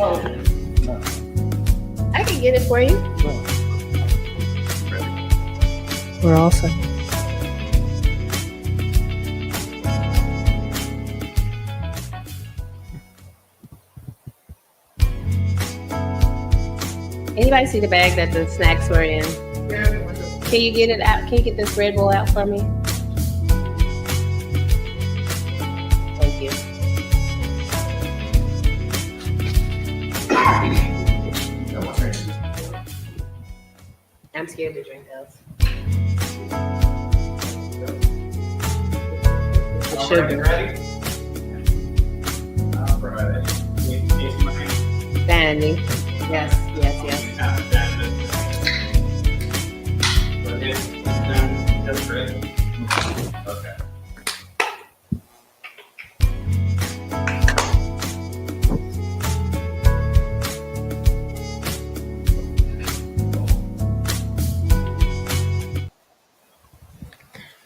Oh. No. I can get it for you. No. We're all set. Anybody see the bag that the snacks were in? Can you get it out? Can you get this Red Bull out for me? Thank you. I'm scared to drink those. The sugar. Dandy. Yes. That's great. Okay.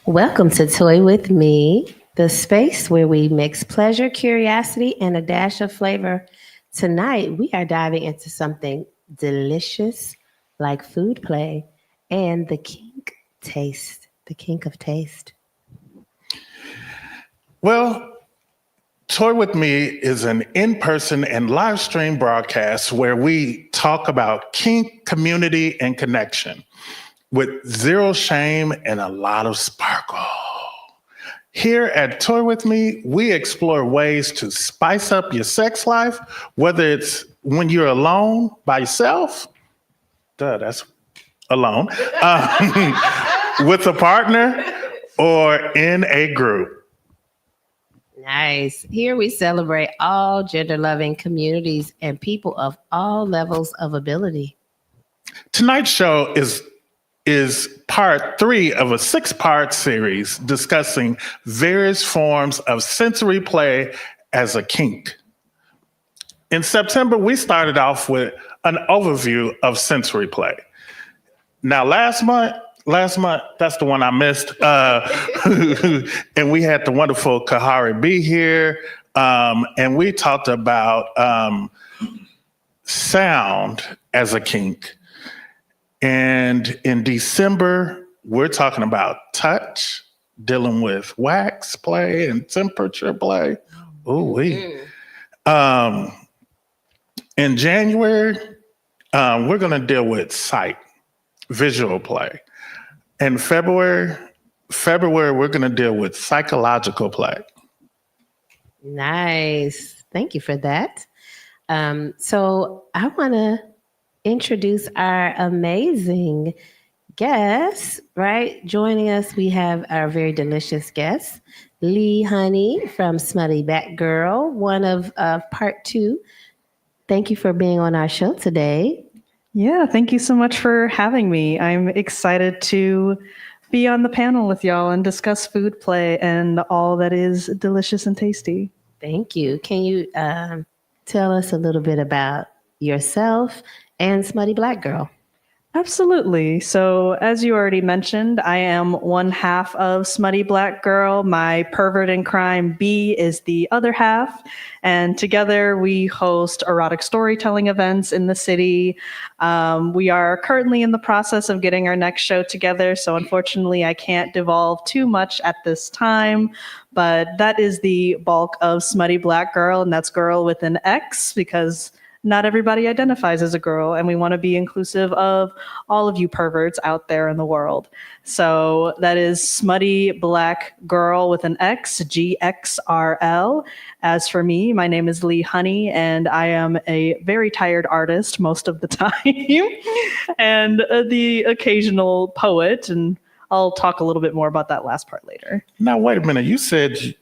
Welcome to Toy With Me, the space where we mix pleasure, curiosity, and a dash of flavor. Tonight, we are diving into something delicious like food play and the kink taste, the kink of taste. Well, Toy With Me is an in-person and live stream broadcast where we talk about kink, community, and connection with zero shame and a lot of sparkle. Here at Toy With Me, we explore ways to spice up your sex life, whether it's when you're alone by yourself, that's alone, with a partner, or in a group. Nice. Here we celebrate all gender-loving communities and people of all levels of ability. Tonight's show is part 3 of a 6-part series discussing various forms of sensory play as a kink. In September, we started off with an overview of sensory play. Now, last month, that's the one I missed. And we had the wonderful Kahari B here. And we talked about sound as a kink. And in December, we're talking about touch, dealing with wax play and temperature play. Ooh-wee. In January, we're going to deal with sight, visual play. In February, we're going to deal with psychological play. Nice. Thank you for that. So I want to introduce our amazing guests, right? Joining us, we have our very delicious guest, Lee Honey from Smutty Batgirl, one of part 2. Thank you for being on our show today. Yeah, thank you so much for having me. I'm excited to be on the panel with y'all and discuss food play and all that is delicious and tasty. Thank you. Can you tell us a little bit about yourself and Smutty Black Girl? Absolutely. So as you already mentioned, I am one half of Smutty Black Girl. My pervert in crime B is the other half. And together we host erotic storytelling events in the city. We are currently in the process of getting our next show together. So unfortunately, I can't divulge too much at this time. But that is the bulk of Smutty Black Girl. And that's girl with an X because not everybody identifies as a girl, and we want to be inclusive of all of you perverts out there in the world. So that is Smutty Black Girl with an X, GXRL. As for me, my name is Lee Honey, and I am a very tired artist most of the time, and the occasional poet, and I'll talk a little bit more about that last part later. Now, wait a minute. You said,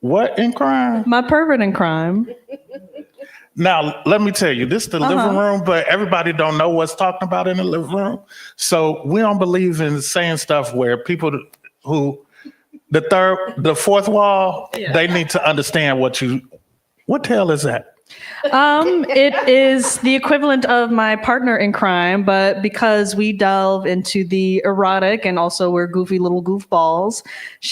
what in crime? My pervert in crime. Now, let me tell you, this is the living room, but everybody don't know what's talking about in the living room. So we don't believe in saying stuff where people who, the fourth wall, they need to understand what the hell is that? It is the equivalent of my partner in crime, but because we delve into the erotic and also we're goofy little goofballs,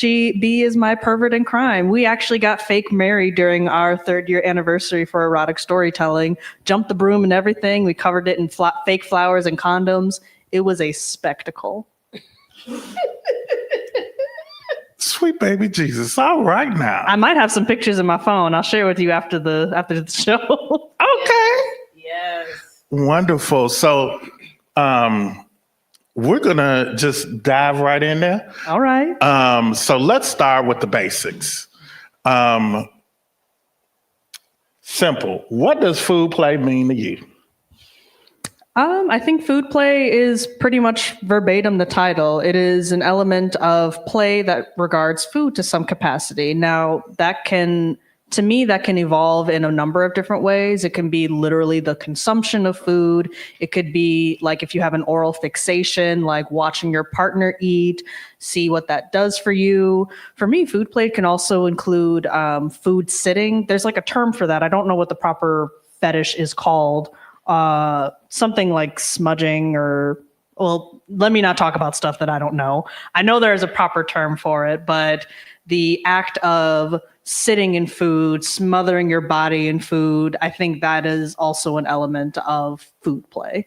B is my pervert in crime. We actually got fake married during our 3rd year anniversary for erotic storytelling. Jumped the broom and everything. We covered it in fake flowers and condoms. It was a spectacle. Sweet baby Jesus. All right now. I might have some pictures in my phone. I'll share with you after the show. Okay. Yes. Wonderful. So we're gonna just dive right in there. All right. So let's start with the basics. Simple. What does food play mean to you? I think food play is pretty much verbatim the title. It is an element of play that regards food to some capacity. Now, to me, that can evolve in a number of different ways. It can be literally the consumption of food. It could be like if you have an oral fixation, like watching your partner eat, see what that does for you. For me, food play can also include food sitting. There's like a term for that. I don't know what the proper fetish is called. Something like smudging well, let me not talk about stuff that I don't know. I know there's a proper term for it, but the act of sitting in food, smothering your body in food, I think that is also an element of food play.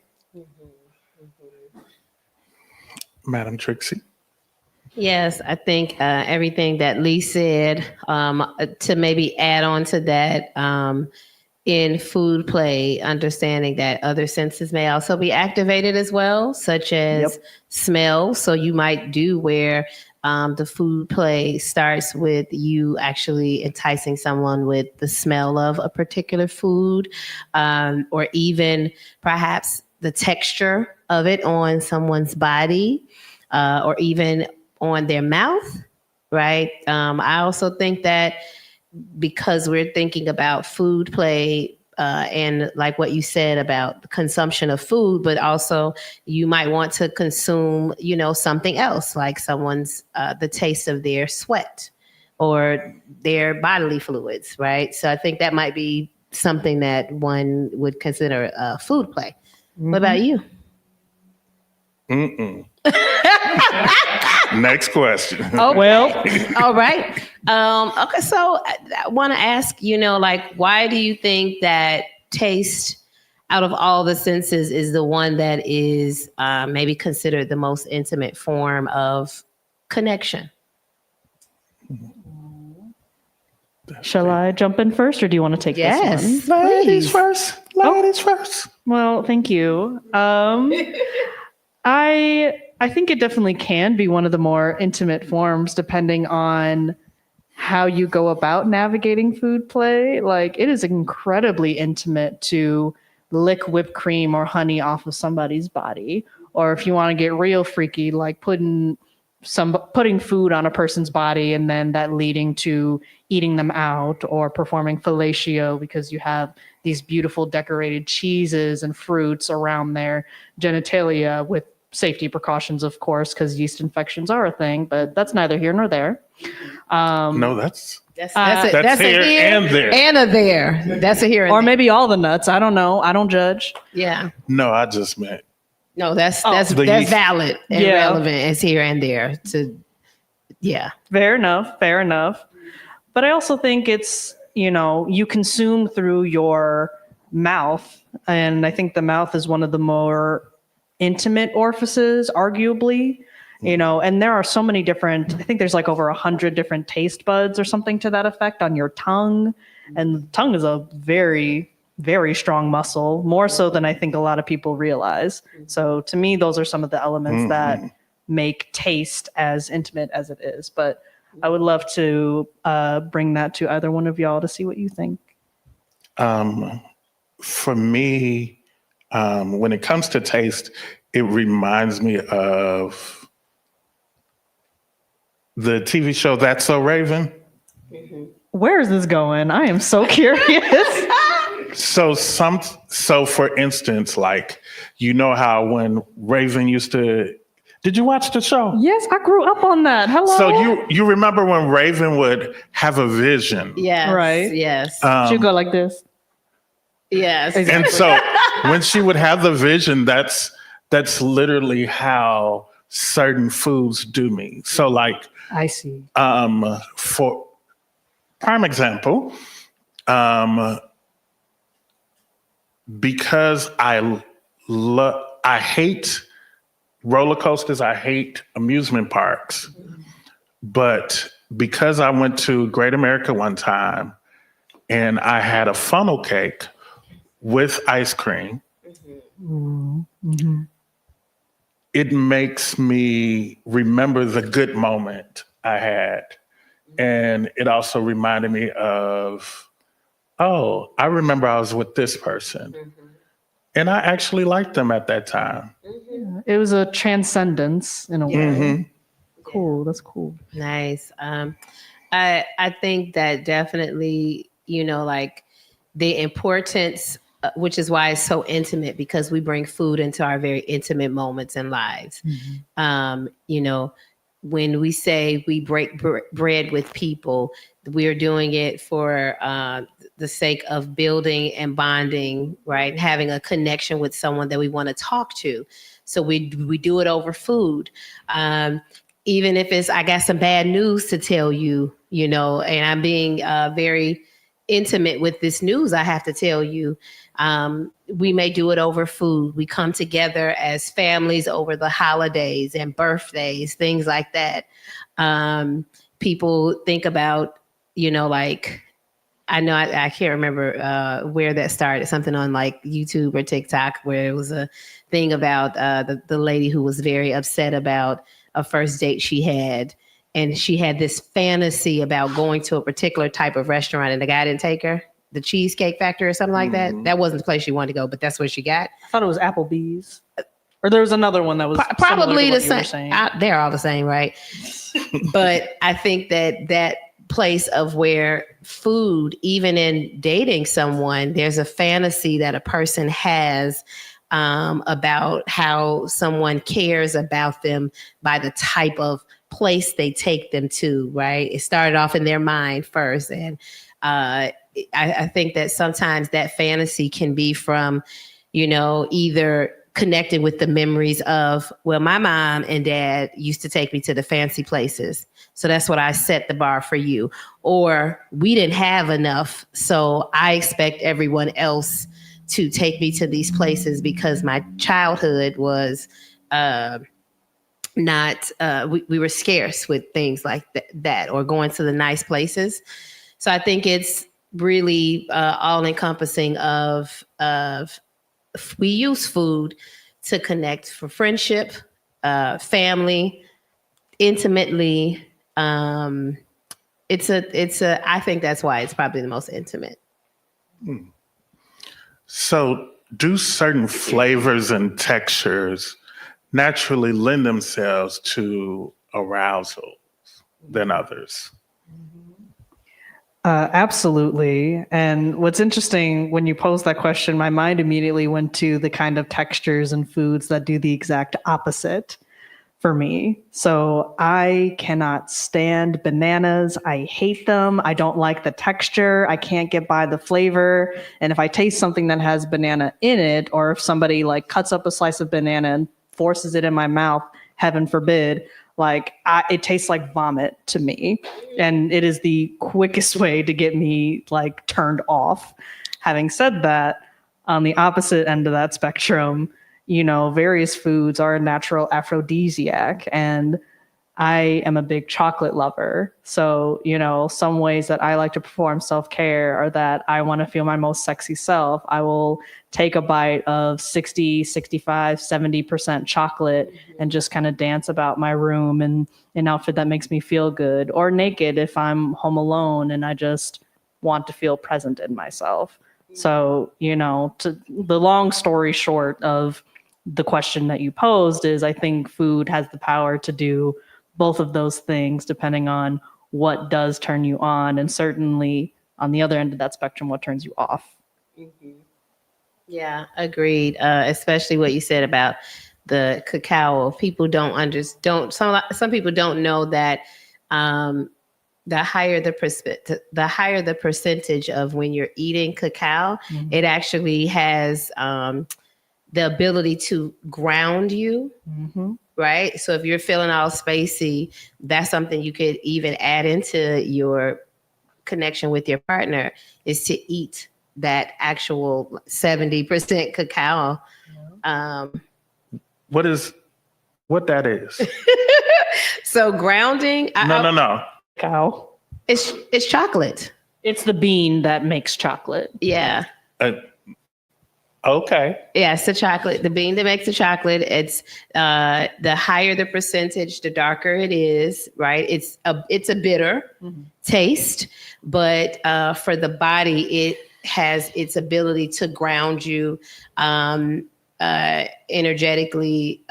Madame Trixie. Yes, I think everything that Lee said, to maybe add on to that, in food play, understanding that other senses may also be activated as well, such as smell. So you might do where the food play starts with you actually enticing someone with the smell of a particular food, or even perhaps the texture of it on someone's body, or even on their mouth, right? I also think that because we're thinking about food play and like what you said about the consumption of food, but also you might want to consume, something else like someone's, the taste of their sweat or their bodily fluids, right? So I think that might be something that one would consider food play. Mm-hmm. What about you? Next question. Okay. Well, all right. Okay, so I want to ask, why do you think that taste out of all the senses is the one that is maybe considered the most intimate form of connection? Shall I jump in first, or do you want to take this one? Ladies first. Ladies first. Well, thank you. I think it definitely can be one of the more intimate forms, depending on how you go about navigating food play. Like, it is incredibly intimate to lick whipped cream or honey off of somebody's body. Or if you want to get real freaky, like putting food on a person's body and then that leading to eating them out, or performing fellatio because you have these beautiful decorated cheeses and fruits around their genitalia, with safety precautions, of course, because yeast infections are a thing, but that's neither here nor there. No, that's here and there. And a there. That's a here and or there. Maybe all the nuts. I don't know. I don't judge. Yeah. No, I just meant. No, that's valid and relevant as here and there. Fair enough. But I also think it's, you consume through your mouth, and I think the mouth is one of the more intimate orifices, arguably, and there are so many different, I think there's like over 100 different taste buds or something to that effect on your tongue. And the tongue is a very, very strong muscle, more so than I think a lot of people realize. So to me, those are some of the elements that make taste as intimate as it is. But I would love to bring that to either one of y'all to see what you think. For me, when it comes to taste, it reminds me of the TV show That's So Raven. Mm-hmm. Where is this going? I am so curious. So for instance, like, how when Raven used to, did you watch the show? Yes, I grew up on that. Hello. So you remember when Raven would have a vision? Yes. Right. Yes. She'd go like this. Yes. And so when she would have the vision, that's literally how certain foods do me. So like, I see. for prime example, because I hate roller coasters, I hate amusement parks, but because I went to Great America one time and I had a funnel cake with ice cream, it makes me remember the good moment I had. And it also reminded me of, oh, I remember I was with this person. And I actually liked them at that time. It was a transcendence in a way. Cool. That's cool. Nice. I think that definitely, like the importance, which is why it's so intimate, because we bring food into our very intimate moments in lives. When we say we break bread with people, we're doing it for the sake of building and bonding, right? Having a connection with someone that we want to talk to. So we do it over food. Even if it's, I got some bad news to tell you, and I'm being very intimate with this news I have to tell you. We may do it over food. We come together as families over the holidays and birthdays, things like that. People think about, like, I know I can't remember where that started, something on like YouTube or TikTok, where it was a thing about the lady who was very upset about a first date she had. And she had this fantasy about going to a particular type of restaurant, and the guy didn't take her. The Cheesecake Factory or something like that. That wasn't the place she wanted to go, but that's where she got. I thought it was Applebee's. Or there was another one that was probably the same. They're all the same, right? But I think that place of where food, even in dating someone, there's a fantasy that a person has about how someone cares about them by the type of place they take them to, right? It started off in their mind first. And I think that sometimes that fantasy can be from, either connecting with the memories of, well, my mom and dad used to take me to the fancy places, so that's what I set the bar for you. Or we didn't have enough, so I expect everyone else to take me to these places because my childhood was not, we were scarce with things like that, or going to the nice places. So I think it's really all encompassing of we use food to connect for friendship, family, intimately. I think that's why it's probably the most intimate. So do certain flavors and textures naturally lend themselves to arousal than others? Absolutely. And what's interesting, when you posed that question, my mind immediately went to the kind of textures and foods that do the exact opposite for me. So I cannot stand bananas. I hate them. I don't like the texture. I can't get by the flavor. And if I taste something that has banana in it, or if somebody like cuts up a slice of banana and forces it in my mouth, heaven forbid, it tastes like vomit to me. And it is the quickest way to get me like turned off. Having said that, on the opposite end of that spectrum, various foods are a natural aphrodisiac, and I am a big chocolate lover. So, some ways that I like to perform self-care are that I want to feel my most sexy self. I will take a bite of 60, 65, 70% chocolate and just kind of dance about my room in an outfit that makes me feel good, or naked if I'm home alone and I just want to feel present in myself. So, the long story short of the question that you posed is, I think food has the power to do both of those things depending on what does turn you on, and certainly on the other end of that spectrum, what turns you off. Mm-hmm. Yeah, agreed. Especially what you said about the cacao. People don't some people don't know that the higher the percentage of when you're eating cacao, it actually has the ability to ground you. Right. So if you're feeling all spacey, that's something you could even add into your connection with your partner, is to eat that actual 70% cacao. What that is? So grounding. No. Cow. It's chocolate. It's the bean that makes chocolate. Yeah. Okay. Yeah, it's the chocolate, the bean that makes the chocolate. It's the higher the percentage, the darker it is, right? It's a bitter taste, but for the body, it has its ability to ground you, energetically,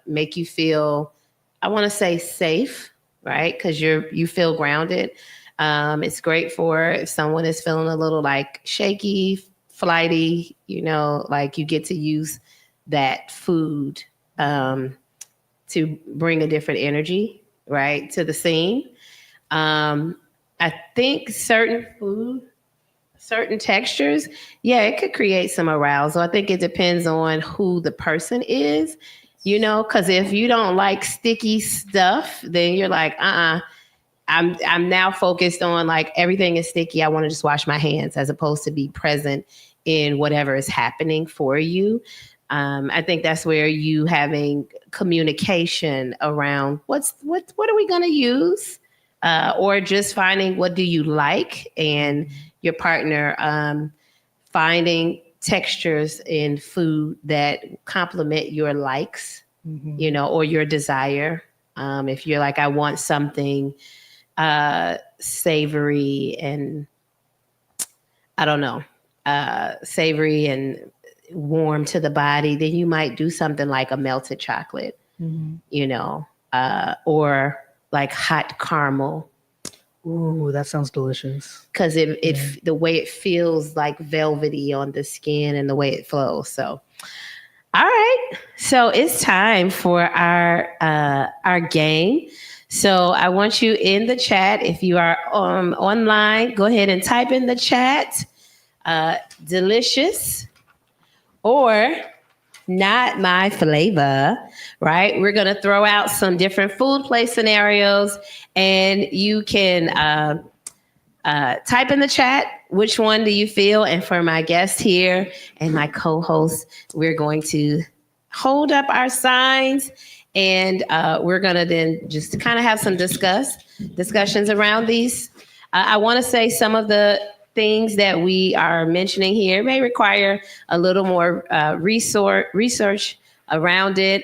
make you feel, I want to say, safe, right? Because you feel grounded. It's great for if someone is feeling a little like shaky, flighty, like you get to use that food to bring a different energy, right, to the scene. I think certain textures, it could create some arousal. I think it depends on who the person is, because if you don't like sticky stuff, then you're like, I'm now focused on like everything is sticky. I want to just wash my hands, as opposed to be present in whatever is happening for you. I think that's where you having communication around what are we going to use, or just finding what do you like, and your partner finding textures in food that complement your likes, or your desire. If you're like, I want something savory and I don't know, savory and warm to the body, then you might do something like a melted chocolate, or like hot caramel. Ooh, that sounds delicious. Because the way it feels like velvety on the skin and the way it flows. So, all right. So it's time for our game. So I want you in the chat. If you are online, go ahead and type in the chat, delicious or not my flavor, right? We're going to throw out some different food play scenarios, and you can type in the chat, which one do you feel? And for my guest here and my co-host, we're going to hold up our signs, and we're going to then just kind of have some discussions around these. I want to say some of the things that we are mentioning here may require a little more research around it.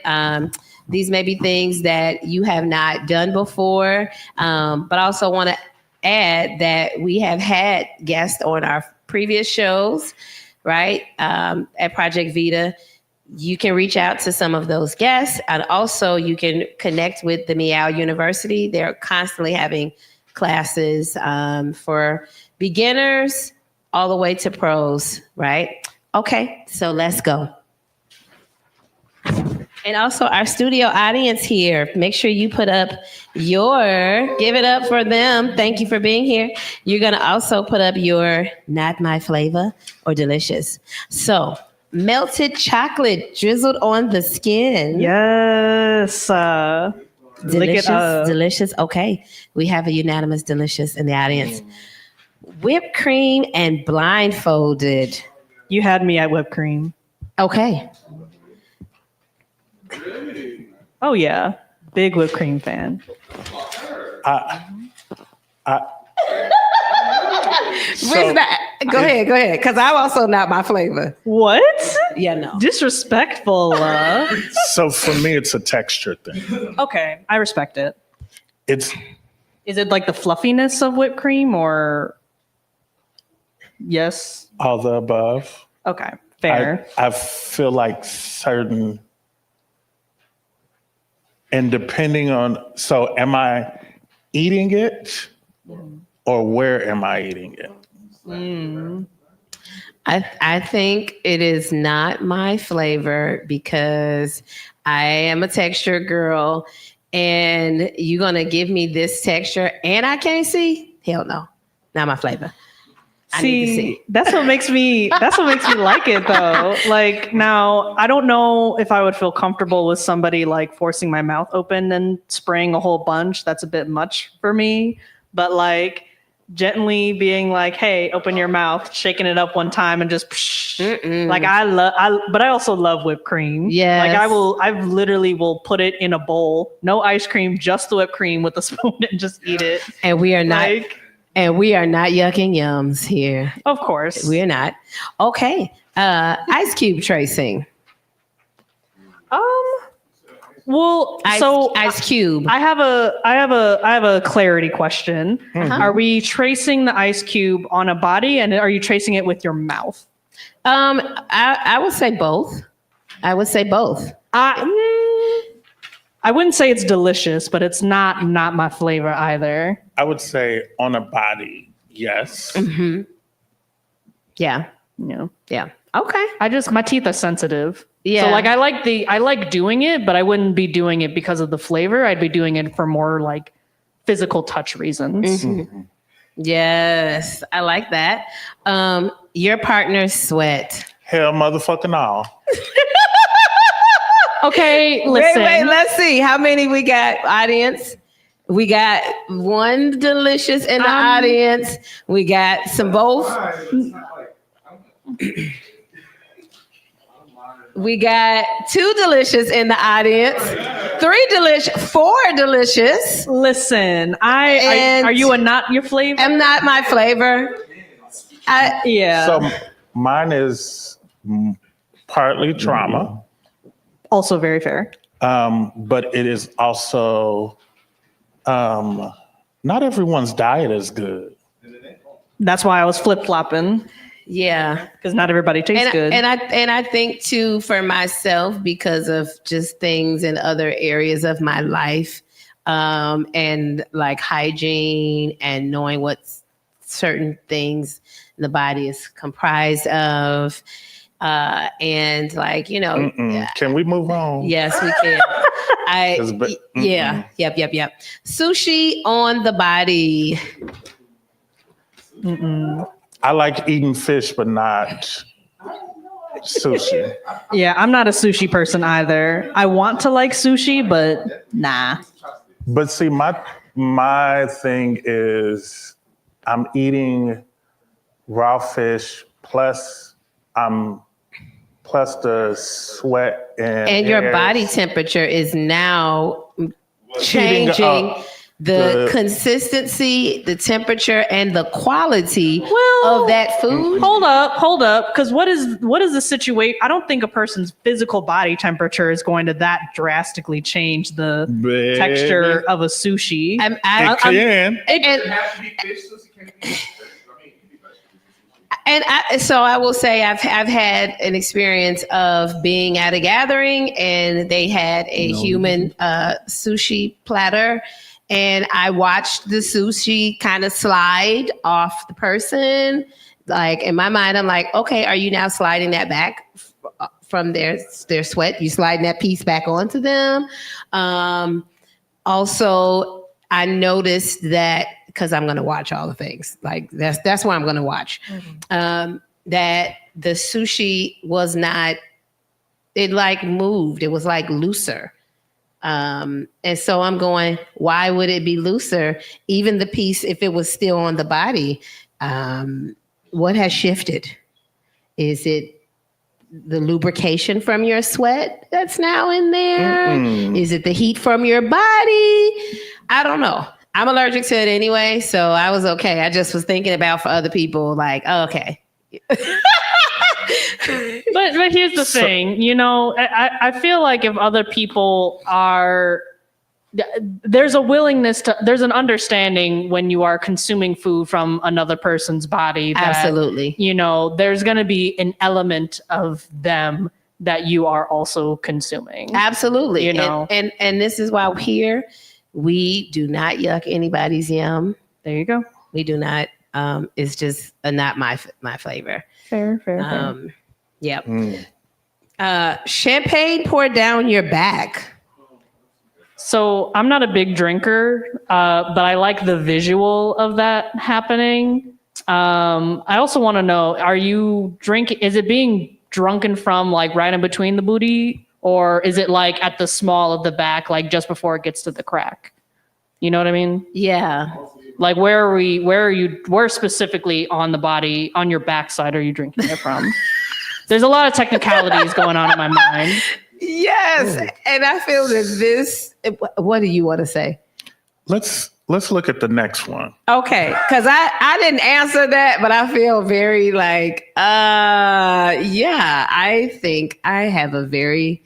These may be things that you have not done before, but I also want to add that we have had guests on our previous shows, right? At Project Vita. You can reach out to some of those guests, and also you can connect with the Meow University. They're constantly having classes for beginners all the way to pros, right? Okay, so let's go. And also our studio audience here, make sure you put up give it up for them. Thank you for being here. You're gonna also put up your not my flavor or delicious. So melted chocolate drizzled on the skin. Yes. Delicious. Okay, we have a unanimous delicious in the audience. Whipped cream and blindfolded. You had me at whipped cream. Okay. Oh yeah, big whipped cream fan. Go ahead, because I'm also not my flavor. What? Yeah, no. Disrespectful. So for me, it's a texture thing. Okay, I respect it. Is it like the fluffiness of whipped cream, or yes? All the above. Okay, fair. I feel like certain, and depending on, so am I eating it, or where am I eating it? I think it is not my flavor because I am a texture girl, and you're gonna give me this texture and I can't see? Hell no. Not my flavor. I need to see. That's what makes me like it though. Like now, I don't know if I would feel comfortable with somebody like forcing my mouth open and spraying a whole bunch. That's a bit much for me. But like gently being like, "Hey, open your mouth," shaking it up one time and just like but I also love whipped cream. Yes. Like I literally will put it in a bowl, no ice cream, just the whipped cream with a spoon and just eat it. And we are not. Like, And we are not yucking yums here. of course. We're not. Okay. Ice cube tracing. Well, Ice cube. I have a clarity question. Uh-huh. Are we tracing the ice cube on a body, and are you tracing it with your mouth? I would say both. I wouldn't say it's delicious, but it's not my flavor either. I would say on a body, yes. Mm-hmm. Yeah. Yeah. Okay. My teeth are sensitive. Yeah. So like I like doing it, but I wouldn't be doing it because of the flavor. I'd be doing it for more like physical touch reasons. Mm-hmm. Yes, I like that. Your partner's sweat. Hell motherfucking all. Okay, listen. Wait, let's see how many we got, audience. We got one delicious in the audience. We got some both. We got 2 delicious in the audience. 3 delicious, 4 delicious. Listen, are you a not your flavor? I'm not my flavor. Yeah. So mine is partly trauma. Also very fair. But it is also not everyone's diet is good. That's why I was flip-flopping. Yeah. Because not everybody tastes good. And I think too, for myself, because of just things in other areas of my life, and like hygiene and knowing what certain things the body is comprised of. And like, Can we move on? Yes, we can. Yep. Sushi on the body. I like eating fish, but not sushi. Yeah, I'm not a sushi person either. I want to like sushi, but nah. But see, my thing is I'm eating raw fish plus the sweat and your hairs. body temperature is now changing the consistency, the temperature, and the quality of that food. Hold up. Because what is the situation? I don't think a person's physical body temperature is going to that drastically change the texture of a sushi. It can. So I will say I've had an experience of being at a gathering and they had a human sushi platter, and I watched the sushi kind of slide off the person. Like in my mind, I'm like, okay, are you now sliding that back from their sweat? You sliding that piece back onto them? Also, I noticed that, because I'm going to watch all the things. Like that's what I'm going to watch. That the sushi was not, it like moved. It was like looser. And so I'm going, why would it be looser? Even the piece, if it was still on the body, what has shifted? Is it the lubrication from your sweat that's now in there? Is it the heat from your body? I don't know. I'm allergic to it anyway, so I was okay. I just was thinking about for other people, like, oh, okay. But here's the thing, I feel like if other people there's a willingness there's an understanding when you are consuming food from another person's body. That, absolutely. There's going to be an element of them that you are also consuming. Absolutely. And this is why here we do not yuck anybody's yum. There you go. We do not. It's just not my flavor. Fair. Yep. Champagne poured down your back. So I'm not a big drinker, but I like the visual of that happening. I also want to know, are you drinking, is it being drunken from like right in between the booty, or is it like at the small of the back, like just before it gets to the crack? You know what I mean? Yeah. Like where specifically on the body, on your backside are you drinking it from? There's a lot of technicalities going on in my mind. Yes. Ooh. And I feel that this, what do you want to say? Let's look at the next one. Okay. Cause I didn't answer that, but I feel very like, yeah, I think I have a very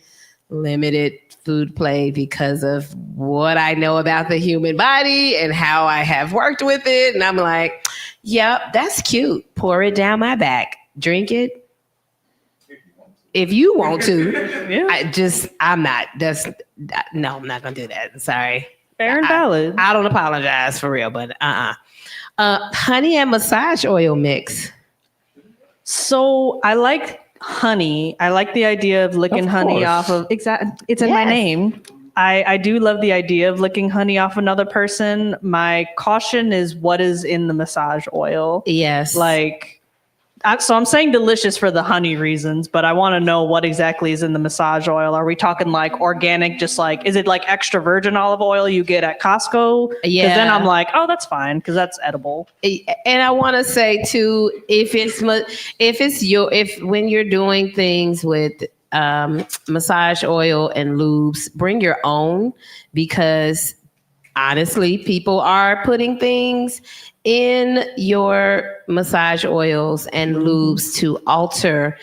limited food play because of what I know about the human body and how I have worked with it. And I'm like, yep, that's cute. Pour it down my back. Drink it. If you want to. Yeah. I'm not going to do that. Sorry. Fair and valid. I don't apologize for real, but honey and massage oil mix. So I like honey. I like the idea of licking honey off of it's in my name. I do love the idea of licking honey off another person. My caution is what is in the massage oil. Yes. So I'm saying delicious for the honey reasons, but I want to know what exactly is in the massage oil. Are we talking like organic, just like, is it like extra virgin olive oil you get at Costco? Yeah. Because then I'm like, oh, that's fine, because that's edible. And I want to say too, if when you're doing things with massage oil and lubes, bring your own, because honestly, people are putting things in your massage oils and lubes to alter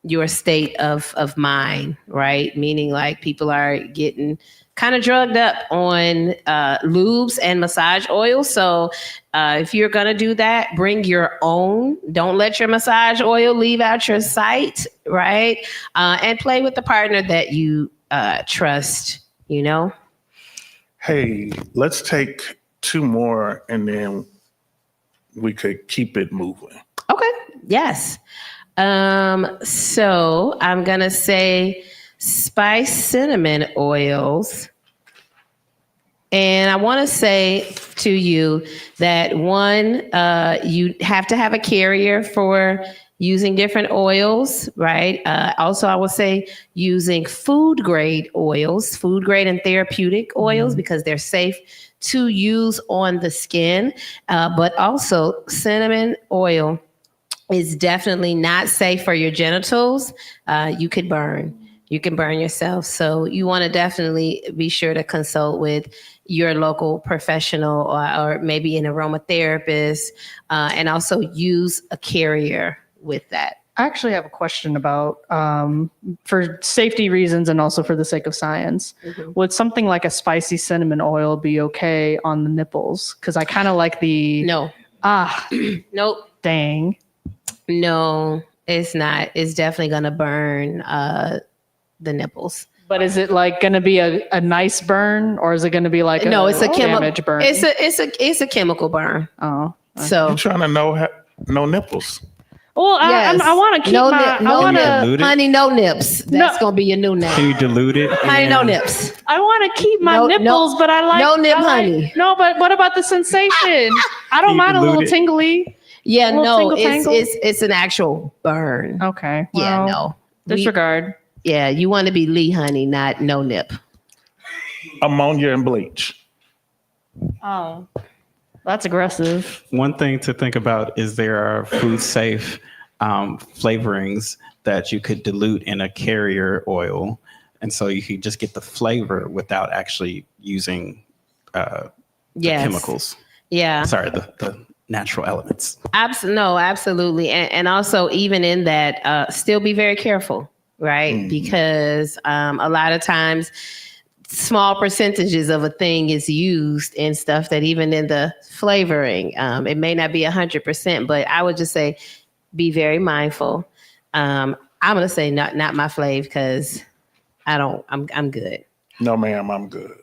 your state of mind, right? Meaning like people are getting kind of drugged up on lubes and massage oils. So if you're going to do that, bring your own. Don't let your massage oil leave out your sight, right? And play with the partner that you trust, you know? Hey, let's take 2 more and then we could keep it moving. Okay. Yes. So I'm going to say spice cinnamon oils. And I want to say to you that one, you have to have a carrier for using different oils, right? Also, I would say using food grade oils, food grade and therapeutic oils, because they're safe to use on the skin. But also cinnamon oil is definitely not safe for your genitals. You could burn. You can burn yourself. So you want to definitely be sure to consult with your local professional or maybe an aromatherapist, and also use a carrier with that. I actually have a question about, for safety reasons and also for the sake of science, would something like a spicy cinnamon oil be okay on the nipples? Because I kind of like the... No. Nope. Dang. No, it's not. It's definitely going to burn the nipples. But is it like going to be a nice burn, or is it going to be like it's a damage burn? It's a chemical burn. Oh, so you're trying to no nipples. Well, yes. I want to keep honey, no nips. That's going to be your new name. Can you dilute it? Honey, no nips. I want to keep my nipples, but I like no nip honey. No, but what about the sensation? I don't mind a little tingly. Yeah, no, it's an actual burn. Okay. Well, yeah, no. Disregard. Yeah, you want to be Lee honey, not no nip. Ammonia and bleach. Oh, that's aggressive. One thing to think about is there are food safe flavorings that you could dilute in a carrier oil. And so you could just get the flavor without actually using the chemicals. Yeah. Sorry, the natural elements. Absolutely. And also even in that, still be very careful, right? Because a lot of times small percentages of a thing is used in stuff that even in the flavoring, it may not be 100%, but I would just say, be very mindful. I'm going to say not my fave because I'm good. No, ma'am, I'm good.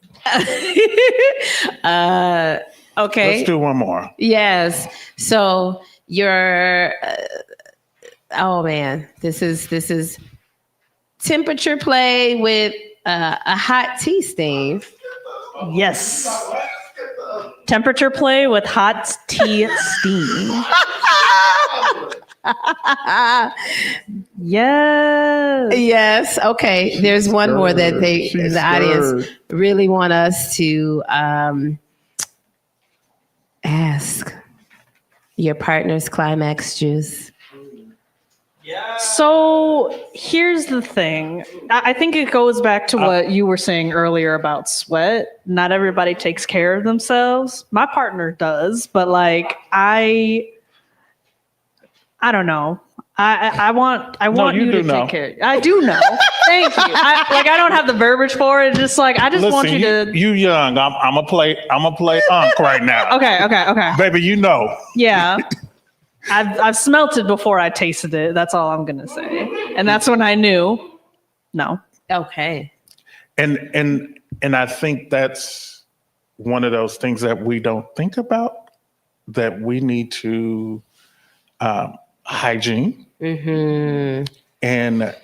Okay. Let's do one more. Yes. So your, oh man, this is temperature play with a hot tea steam. Yes. Temperature play with hot tea steam. Yes. Yes. Okay. There's one more that the audience really want us to ask. Your partner's climax juice. So here's the thing. I think it goes back to what you were saying earlier about sweat. Not everybody takes care of themselves. My partner does, but like I don't know. I want you to take care. I do know. Thank you. I don't have the verbiage for it. Just like I just want you to. You young. I'm a play Unc right now. Okay. Baby, you know. Yeah. I've smelt it before I tasted it. That's all I'm gonna say. And that's when I knew. No. Okay. And I think that's one of those things that we don't think about, that we need to hygiene. Mm-hmm. And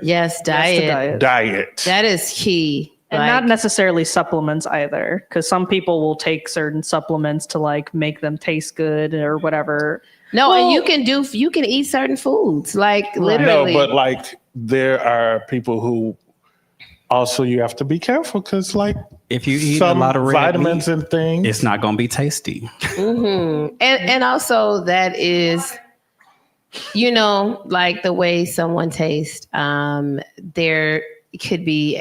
yes, diet. Diet. That is key. And not necessarily supplements either, because some people will take certain supplements to like make them taste good or whatever. No, and you can eat certain foods, like literally. No, but like there are people who also you have to be careful because like if you eat some a lot of red vitamins meat, and things, it's not going to be tasty. Mm-hmm. And also that is, like the way someone tastes. There could be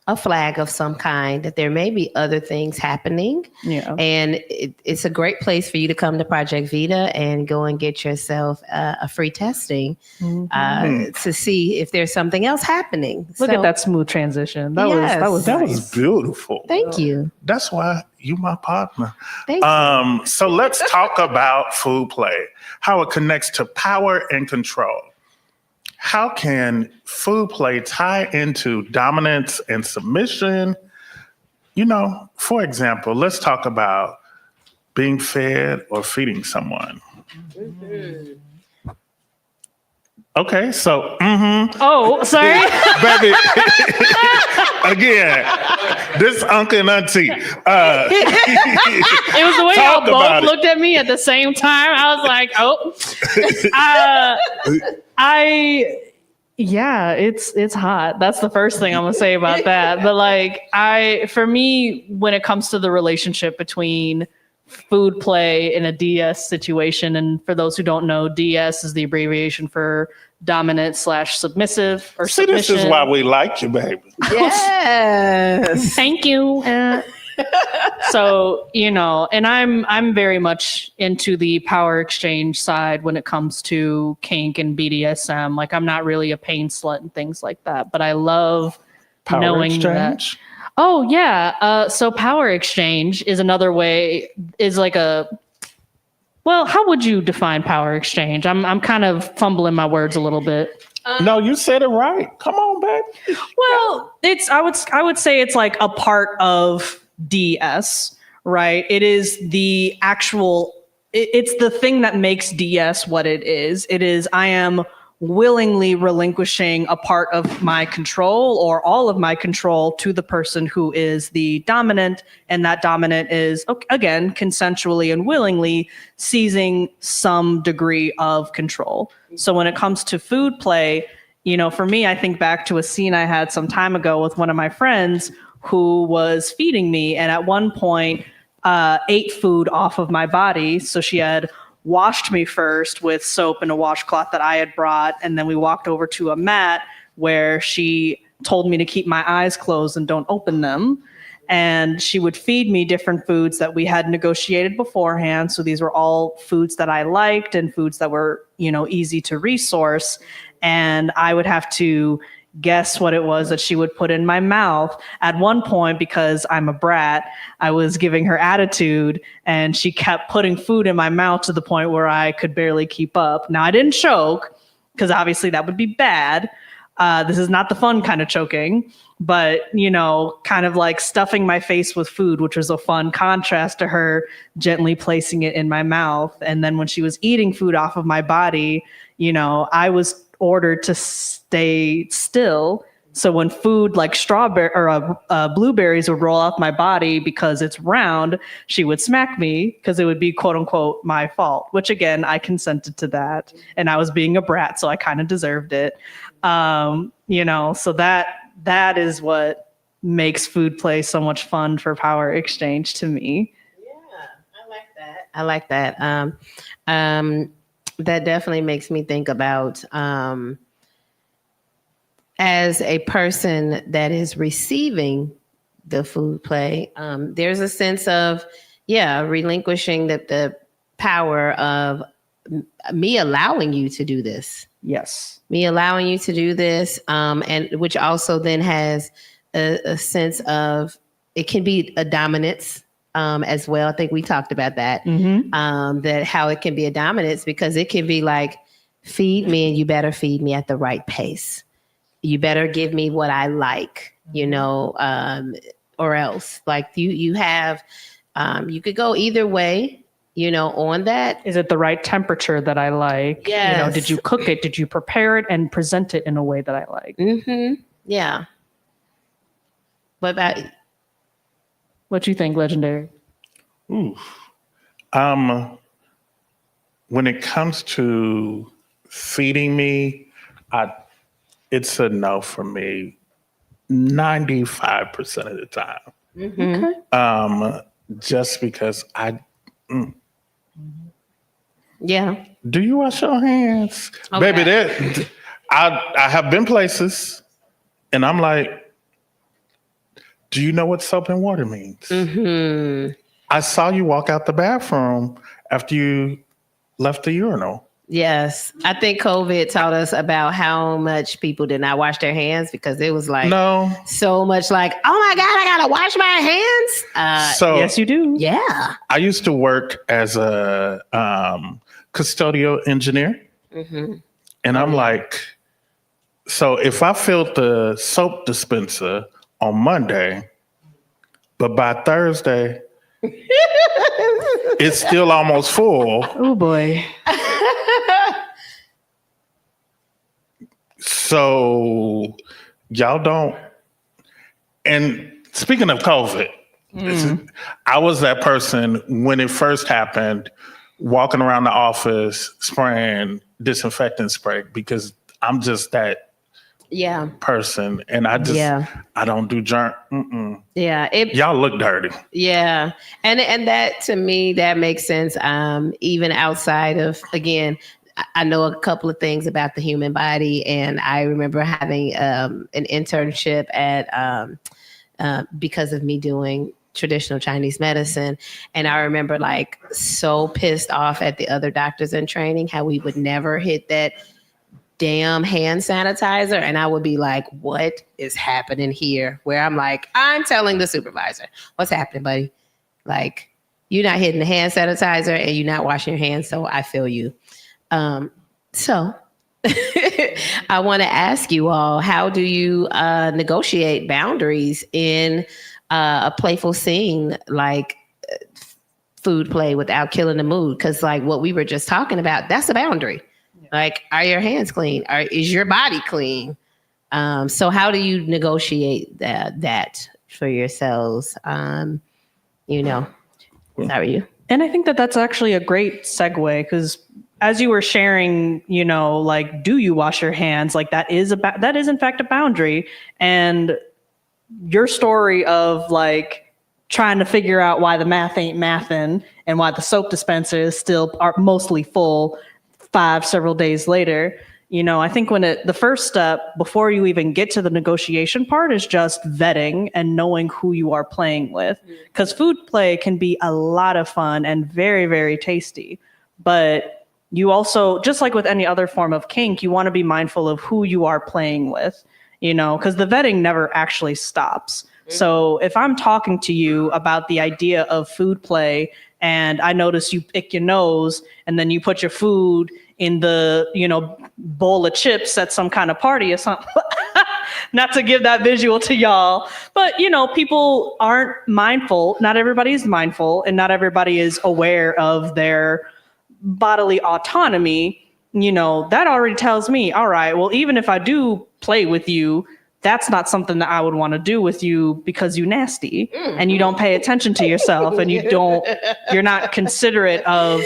a flag of some kind that there may be other things happening. Yeah. And it's a great place for you to come to Project Vita and go and get yourself a free testing to see if there's something else happening. Look at that smooth transition. That was was beautiful. Thank you. That's why you my partner. Thank you. So let's talk about food play, how it connects to power and control. How can food play tie into dominance and submission? For example, let's talk about being fed or feeding someone. Mm-hmm. Okay, so, Oh, sorry. baby, again, this uncle and auntie. It was the way y'all both looked at me at the same time. I was like, it's hot. That's the first thing I'm gonna say about that. But like, for me, when it comes to the relationship between food play in a DS situation, and for those who don't know, DS is the abbreviation for dominant/submissive or submission. This is why we like you, baby. Yes. Thank you. So, and I'm very much into the power exchange side when it comes to kink and BDSM. Like, I'm not really a pain slut and things like that, but I love knowing that. Oh yeah. So power exchange is another way, is like how would you define power exchange? I'm kind of fumbling my words a little bit. No, you said it right. Come on, babe. Well, I would say it's like a part of DS, right? It is the it's the thing that makes DS what it is. It is, I am willingly relinquishing a part of my control or all of my control to the person who is the dominant. And that dominant is, again, consensually and willingly seizing some degree of control. So when it comes to food play, for me, I think back to a scene I had some time ago with one of my friends who was feeding me, and at one point ate food off of my body. So she had washed me first with soap and a washcloth that I had brought, and then we walked over to a mat where she told me to keep my eyes closed and don't open them. And she would feed me different foods that we had negotiated beforehand. So these were all foods that I liked and foods that were, easy to resource. And I would have to guess what it was that she would put in my mouth. At one point, because I'm a brat, I was giving her attitude, and she kept putting food in my mouth to the point where I could barely keep up. Now, I didn't choke, because obviously that would be bad. This is not the fun kind of choking, but, kind of like stuffing my face with food, which was a fun contrast to her gently placing it in my mouth. And then when she was eating food off of my body, I was ordered to stay still. So when food like strawberry or blueberries would roll off my body because it's round, she would smack me because it would be quote unquote my fault, which again, I consented to that. And I was being a brat, so I kind of deserved it. So that is what makes food play so much fun for power exchange to me. Yeah, I like that. That definitely makes me think about, as a person that is receiving the food play, there's a sense of, relinquishing the power of me allowing you to do this. Yes. Me allowing you to do this, and which also then has a sense of, it can be a dominance as well. I think we talked about that, that how it can be a dominance, because it can be like, feed me and you better feed me at the right pace. You better give me what I like, or else. Like you have, you could go either way, on that. Is it the right temperature that I like? Yes. Did you cook it? Did you prepare it and present it in a way that I like? Mm-hmm. Yeah. What about you? What you think, Legendary? Ooh. When it comes to feeding me, it's a no for me 95% of the time. Mm-hmm. Okay. Just because Yeah. do you wash your hands? Okay. Baby, I have been places and I'm like, do you know what soap and water means? Mm-hmm. I saw you walk out the bathroom after you left the urinal. Yes. I think COVID taught us about how much people did not wash their hands, because it was like so much like, oh my God, I gotta wash my hands. So yes, you do. Yeah. I used to work as a custodial engineer. Mm-hmm. And I'm like, so if I filled the soap dispenser on Monday, but by Thursday, it's still almost full. Oh boy. So y'all don't. And speaking of COVID, I was that person when it first happened, walking around the office spraying disinfectant spray, because I'm just that person, and I don't do germ. Yeah. Y'all look dirty. Yeah. And that, to me, that makes sense. Even outside of, again, I know a couple of things about the human body, and I remember having an internship at because of me doing traditional Chinese medicine. And I remember like so pissed off at the other doctors in training, how we would never hit that damn hand sanitizer. And I would be like, what is happening here? Where I'm like, I'm telling the supervisor, what's happening, buddy? Like, you're not hitting the hand sanitizer and you're not washing your hands. So I feel you. So I want to ask you all, how do you negotiate boundaries in a playful scene like food play without killing the mood? Because like what we were just talking about, that's a boundary. Yeah. Like, are your hands clean? Is your body clean? So how do you negotiate that for yourselves? How are you? And I think that that's actually a great segue, because as you were sharing, like, do you wash your hands? Like that is in fact a boundary. And your story of like trying to figure out why the math ain't mathin' and why the soap dispenser is still mostly full several days later. I think the first step before you even get to the negotiation part is just vetting and knowing who you are playing with. Because food play can be a lot of fun and very, very tasty. But you also, just like with any other form of kink, you want to be mindful of who you are playing with, because the vetting never actually stops. So if I'm talking to you about the idea of food play and I notice you pick your nose and then you put your food in the, bowl of chips at some kind of party or something, not to give that visual to y'all, but people aren't mindful. Not everybody is mindful, and not everybody is aware of their bodily autonomy. that already tells me, all right, well, even if I do play with you, that's not something that I would want to do with you because you nasty and you don't pay attention to yourself and you're not considerate of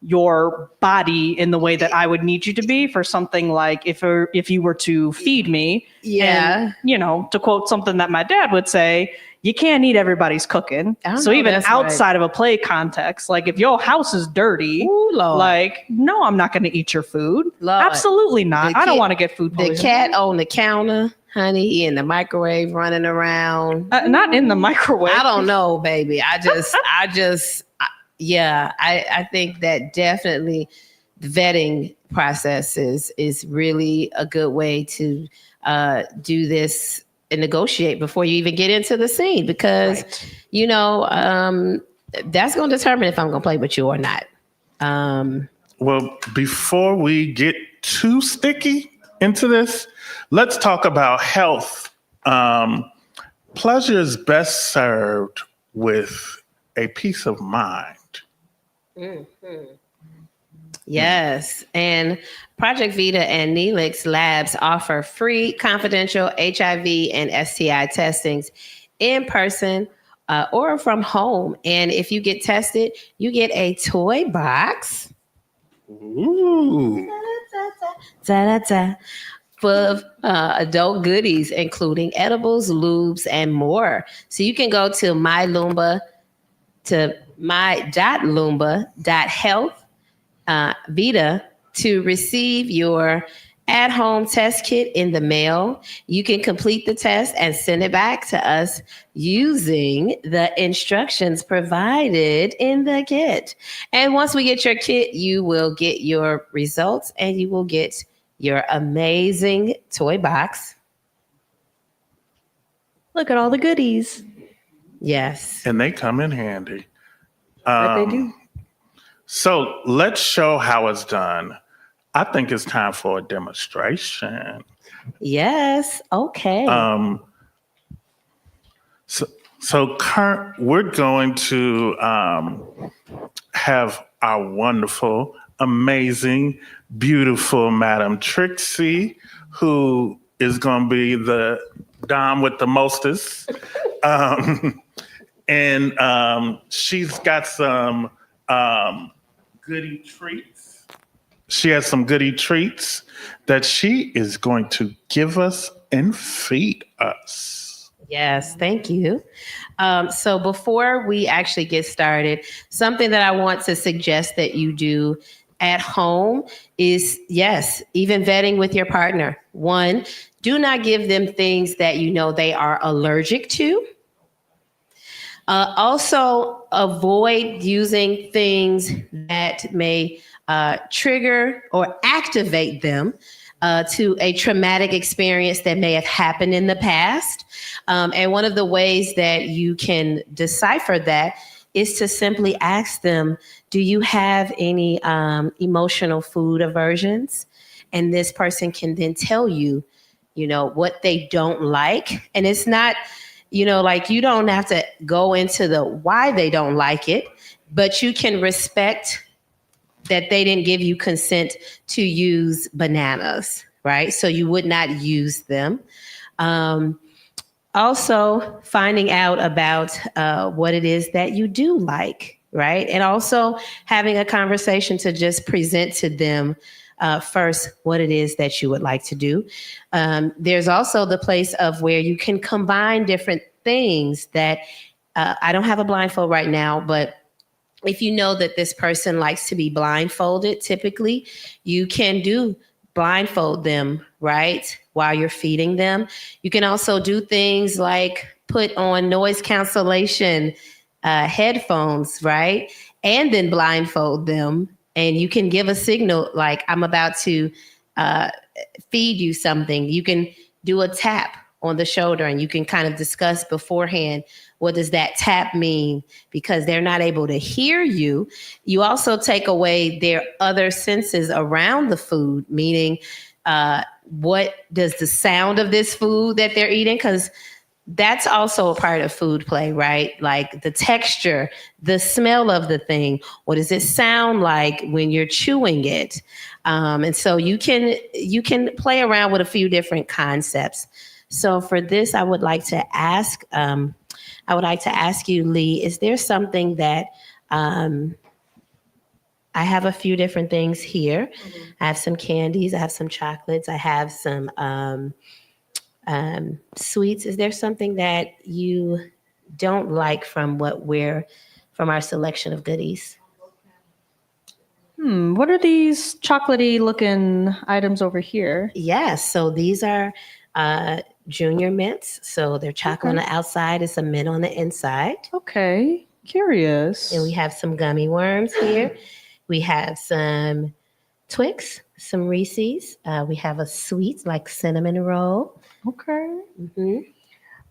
your body in the way that I would need you to be for something like if you were to feed me. Yeah. And, to quote something that my dad would say, you can't eat everybody's cooking. So even outside of a play context, like if your house is dirty, like, no, I'm not going to eat your food. Lord. Absolutely not. I don't want to get food poisoning. The cat on the counter, honey, he in the microwave running around. Not in the microwave. I don't know, baby. I think that definitely the vetting process is really a good way to do this and negotiate before you even get into the scene, because that's going to determine if I'm going to play with you or not. Well, before we get too sticky into this, let's talk about health. Pleasure is best served with a peace of mind. Mm-hmm. Yes. And Project Vita and Neelix Labs offer free confidential HIV and STI testings in person or from home. And if you get tested, you get a toy box. Ooh. Full of adult goodies, including edibles, lubes, and more. So you can go to my.lumba.health Vita to receive your at-home test kit in the mail. You can complete the test and send it back to us using the instructions provided in the kit. And once we get your kit, you will get your results and you will get your amazing toy box. Look at all the goodies. Yes. And they come in handy. But they do. So let's show how it's done. I think it's time for a demonstration. Yes. Okay. So we're going to have our wonderful, amazing, beautiful Madame Trixie, who is going to be the dom with the mostest. And she's got some goody treats. She has some goody treats that she is going to give us and feed us. Yes, thank you. So before we actually get started, something that I want to suggest that you do at home is, yes, even vetting with your partner. One, do not give them things that you know they are allergic to. Also, avoid using things that may trigger or activate them to a traumatic experience that may have happened in the past. And one of the ways that you can decipher that is to simply ask them, do you have any emotional food aversions? And this person can then tell you, what they don't like. And it's not, like you don't have to go into the why they don't like it, but you can respect that they didn't give you consent to use bananas, right? So you would not use them. Also, finding out about what it is that you do like, right? And also having a conversation to just present to them first what it is that you would like to do. There's also the place of where you can combine different things that I don't have a blindfold right now, but if you know that this person likes to be blindfolded, typically you can do blindfold them, right, while you're feeding them. You can also do things like put on noise cancellation headphones, right, and then blindfold them. And you can give a signal like, I'm about to feed you something. You can do a tap on the shoulder and you can kind of discuss beforehand, what does that tap mean? Because they're not able to hear you. You also take away their other senses around the food, meaning what does the sound of this food that they're eating? Because that's also a part of food play, right? Like the texture, the smell of the thing. What does it sound like when you're chewing it? And so you can play around with a few different concepts. So for this, I would like to ask you, Lee, is there something that I have a few different things here. I have some candies, I have some chocolates, I have some sweets. Is there something that you don't like from our selection of goodies? What are these chocolatey looking items over here? Yes, so these are junior mints. So they're chocolate on the outside, it's a mint on the inside. Okay, curious. And we have some gummy worms here. We have some Twix, some Reese's. We have a sweet like cinnamon roll. Okay. hmm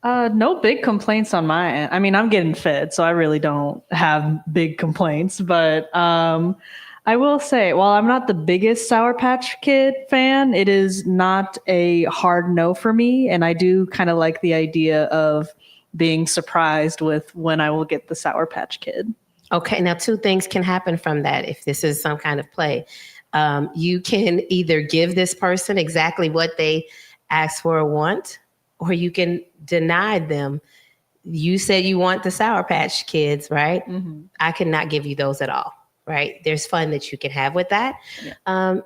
No big complaints on my end. I mean, I'm getting fed, so I really don't have big complaints. But I will say, while I'm not the biggest Sour Patch Kid fan, it is not a hard no for me. And I do kind of like the idea of being surprised with when I will get the Sour Patch Kid. Okay, now two things can happen from that if this is some kind of play. You can either give this person exactly what they ask for or want, or you can deny them. You said you want the Sour Patch Kids, right? Mm-hmm. I cannot give you those at all, right? There's fun that you can have with that. Yeah.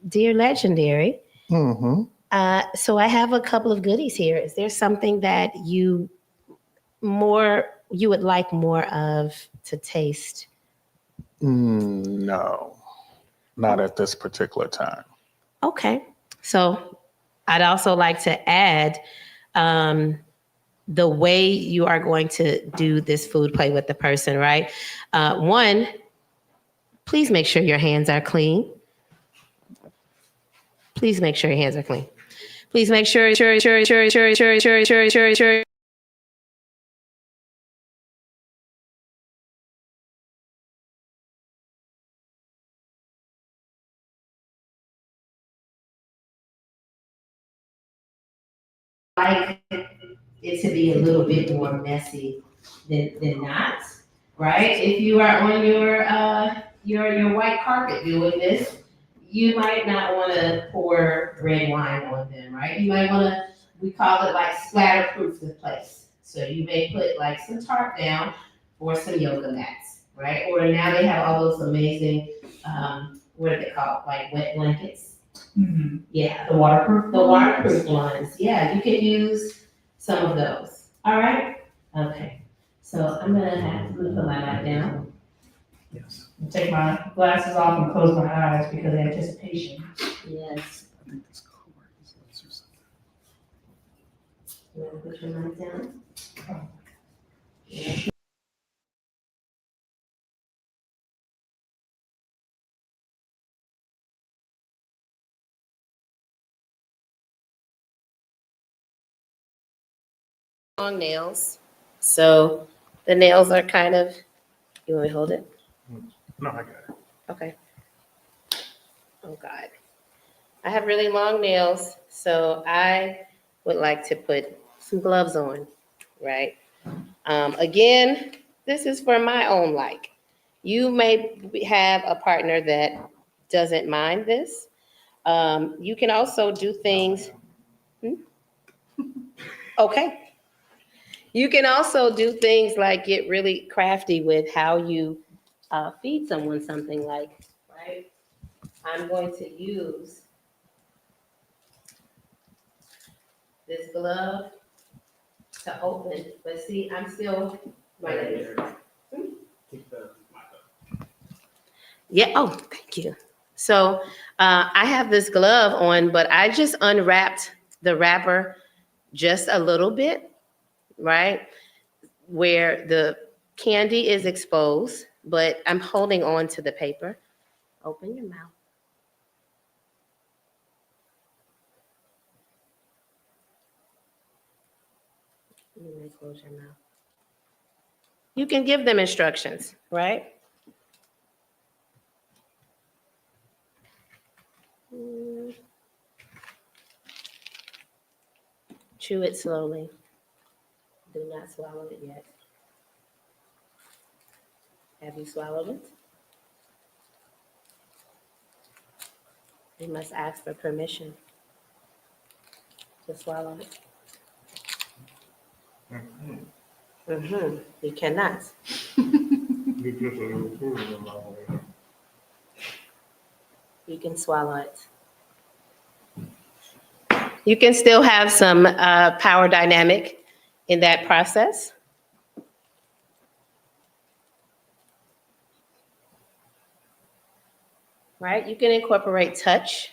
Dear Legendary, Mm-hmm. so I have a couple of goodies here. Is there something that you would like more of to taste? No, not at this particular time. Okay. So I'd also like to add the way you are going to do this food play with the person, right? One, please make sure your hands are clean. Please make sure your hands are clean. Please make sure. Like it to be a little bit more messy than not, right? If you are on your white carpet doing this, you might not want to pour red wine on them, right? You might want to, we call it like splatter proof the place. So you may put like some tarp down or some yoga mats, right? Or now they have all those amazing, what are they called? Like wet blankets. Mm-hmm. Yeah, The waterproof ones. Yeah, you can use some of those. All right. Okay. So I'm gonna put my light down. Yes. I'll take my glasses off and close my eyes because of anticipation. Yes. I think this cord is loose or something. You wanna put your light down? Oh. Yeah. Long nails. So the nails are kind of. You want me to hold it? No, I got it. Okay. Oh God. I have really long nails, so I would like to put some gloves on, right? Again, this is for my own like. You may have a partner that doesn't mind this. You can also do things. Okay. You can also do things like get really crafty with how you feed someone something like, right? I'm going to use this glove to open, but see, I'm still right. Yeah, oh, thank you. So I have this glove on, but I just unwrapped the wrapper just a little bit, right? Where the candy is exposed, but I'm holding on to the paper. Open your mouth. You may close your mouth. You can give them instructions, right? Chew it slowly. Do not swallow it yet. Have you swallowed it? You must ask for permission to swallow it. You cannot. You can swallow it. You can still have some power dynamic in that process. Right? You can incorporate touch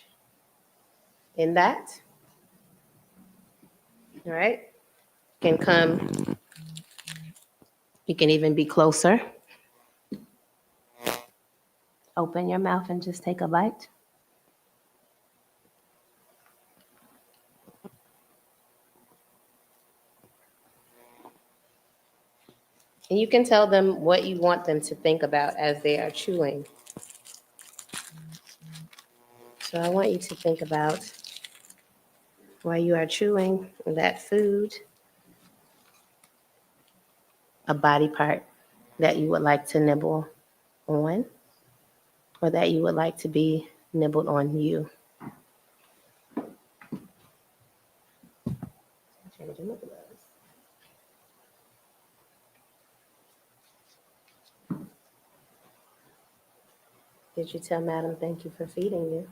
in that. All right? Can come, you can even be closer. Open your mouth and just take a bite. And you can tell them what you want them to think about as they are chewing. So I want you to think about while you are chewing that food, a body part that you would like to nibble on, or that you would like to be nibbled on you. Changing the gloves. Did you tell Madam thank you for feeding you?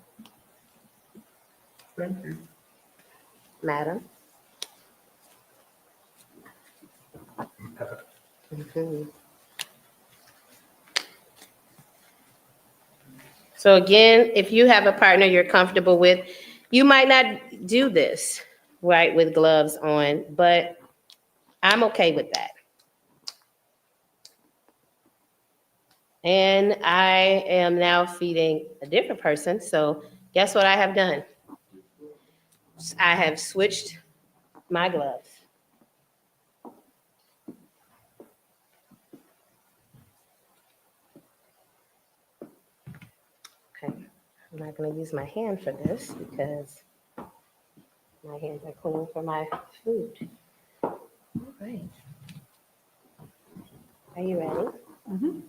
Thank you. Madam? Mhm. So again, if you have a partner you're comfortable with, you might not do this, right, with gloves on, but I'm okay with that. And I am now feeding a different person, so guess what I have done? I have switched my gloves. Okay, I'm not gonna use my hand for this because my hands are clean for my food. All right. Are you ready? Mhm.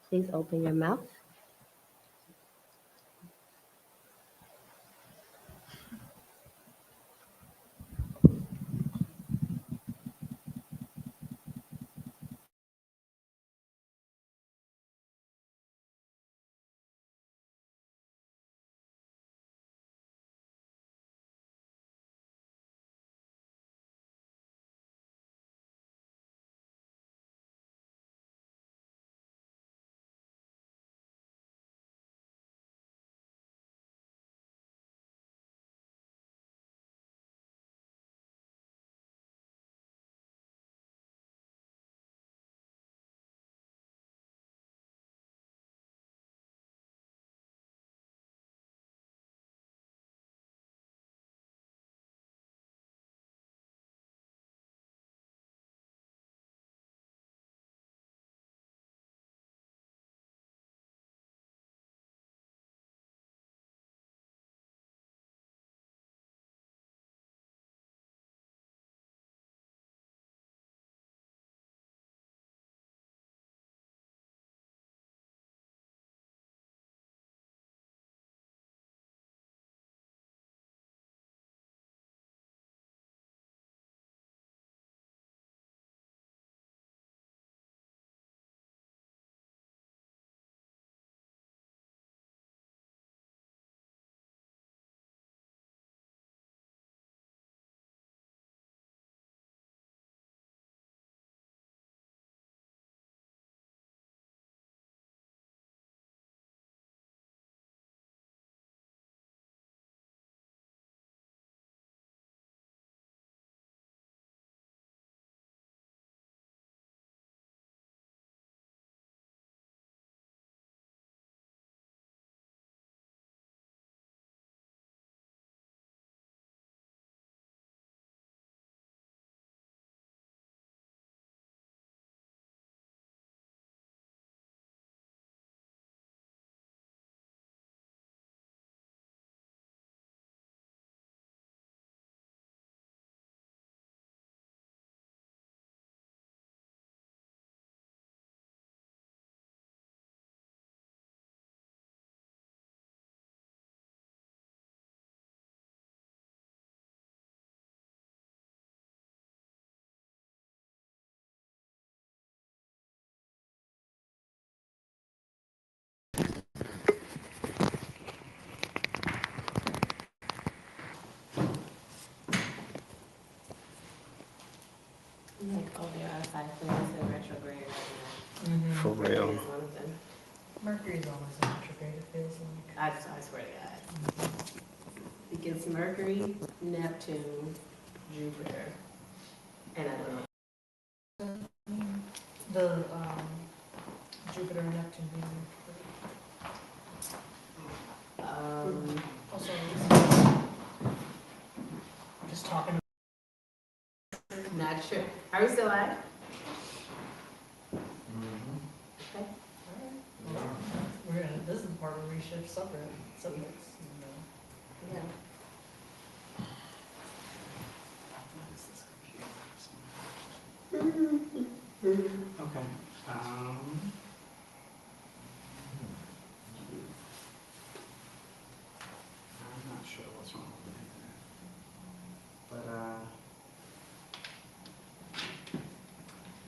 Please open your mouth. real. is one of them. Mercury's always in retrograde, it feels like. I swear to God. It gets Mercury, Neptune, Jupiter, and I don't know. The Jupiter and Neptune being in retrograde. Also, just talking. Not sure. Are we still live? Okay. We're gonna, this is the part where we shift subjects. Yeah. Okay. I'm not sure what's wrong with that.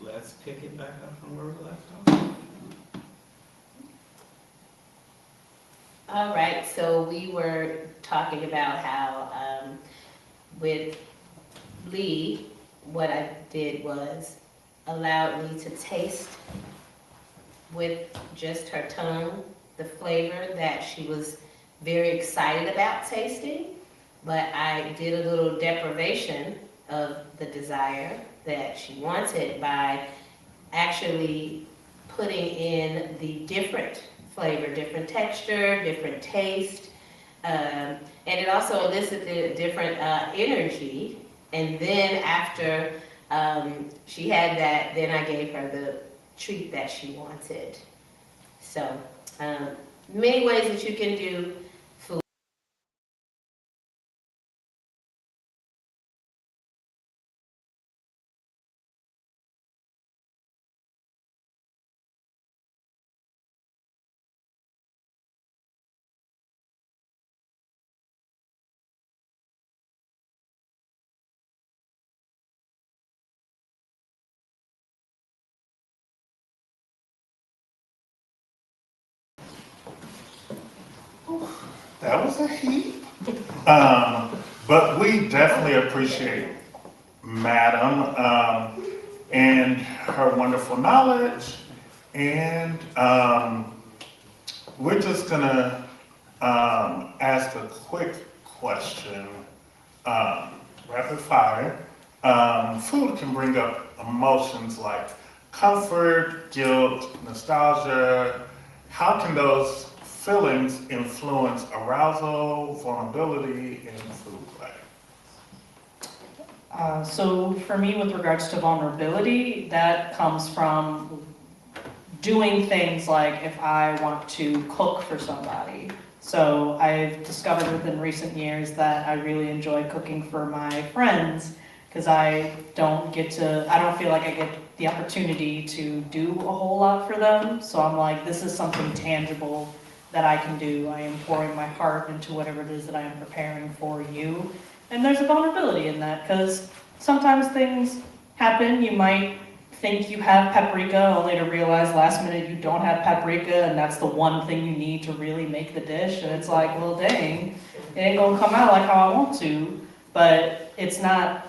But let's pick it back up from where we left off. All right, so we were talking about how with Lee, what I did was allowed Lee to taste with just her tongue the flavor that she was very excited about tasting, but I did a little deprivation of the desire that she wanted by actually putting in the different flavor, different texture, different taste, and it also elicited a different energy. And then after she had that, then I gave her the treat that she wanted. So many ways that you can do food. That was a heap. But we definitely appreciate Madam and her wonderful knowledge. And we're just gonna ask a quick question, rapid fire. Food can bring up emotions like comfort, guilt, nostalgia. How can those feelings influence arousal, vulnerability, and food play? So for me, with regards to vulnerability, that comes from doing things like if I want to cook for somebody. So I've discovered within recent years that I really enjoy cooking for my friends because I don't feel like I get the opportunity to do a whole lot for them. So I'm like, this is something tangible that I can do. I am pouring my heart into whatever it is that I am preparing for you. And there's a vulnerability in that because sometimes things happen. You might think you have paprika only to realize last minute you don't have paprika and that's the one thing you need to really make the dish. And it's like, well, dang, it ain't gonna come out like how I want to. But it's not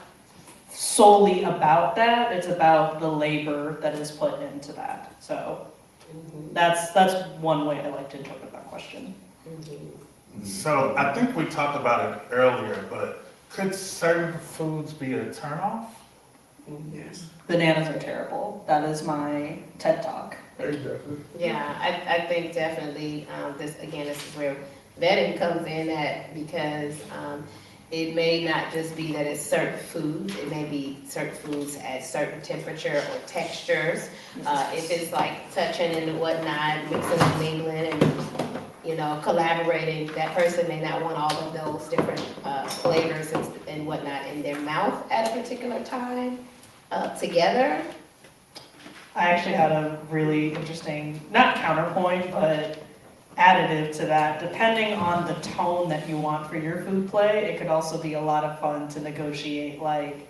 solely about that. It's about the labor that is put into that. So that's one way I like to interpret that question. So I think we talked about it earlier, but could certain foods be a turnoff? Yes. Bananas are terrible. That is my TED Talk. Yeah, I think definitely this is where vetting comes in at, because it may not just be that it's certain foods, it may be certain foods at certain temperature or textures. If it's like touching and whatnot, mixing and mingling and collaborating, that person may not want all of those different flavors and whatnot in their mouth at a particular time together. I actually had a really interesting, not counterpoint, but additive to that. Depending on the tone that you want for your food play, it could also be a lot of fun to negotiate like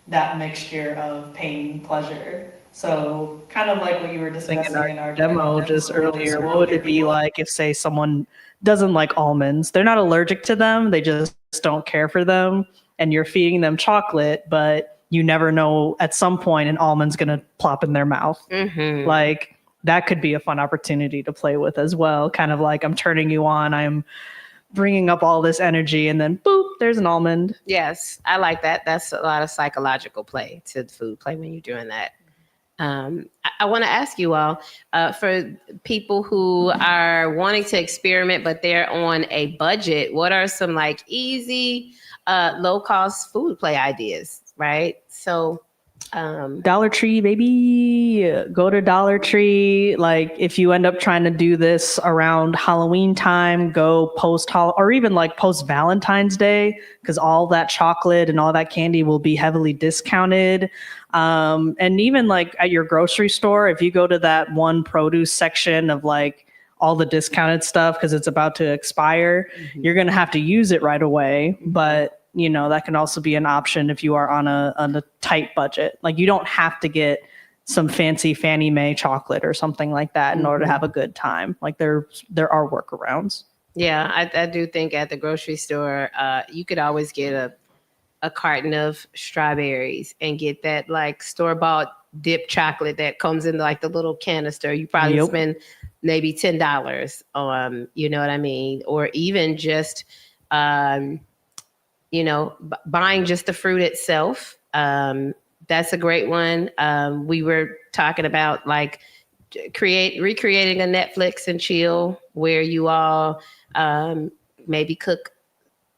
that mixture of pain, pleasure. So kind of like what you were discussing in our demo just earlier, what would it be like if, say, someone doesn't like almonds? They're not allergic to them, they just don't care for them, and you're feeding them chocolate, but you never know, at some point an almond's gonna plop in their mouth. Mm-hmm. Like, that could be a fun opportunity to play with as well. Kind of like I'm turning you on, I'm bringing up all this energy, and then boop, there's an almond. Yes, I like that. That's a lot of psychological play to food play when you're doing that. I want to ask you all, for people who are wanting to experiment, but they're on a budget, what are some like easy, low cost food play ideas, right? So, Dollar Tree, baby. Go to Dollar Tree. Like if you end up trying to do this around Halloween time, go or even like post Valentine's Day, because all that chocolate and all that candy will be heavily discounted. And even like at your grocery store, if you go to that one produce section of like all the discounted stuff because it's about to expire, you're going to have to use it right away. But you know, that can also be an option if you are on a tight budget. Like you don't have to get some fancy Fannie Mae chocolate or something like that in order to have a good time. Like there are workarounds. yeah, I do think at the grocery store, you could always get a carton of strawberries and get that like store-bought dip chocolate that comes in like the little canister. You probably spend maybe $10 on, you know what I mean? Or even just, you know, buying just the fruit itself. That's a great one. We were talking about like recreating a Netflix and chill where you all maybe cook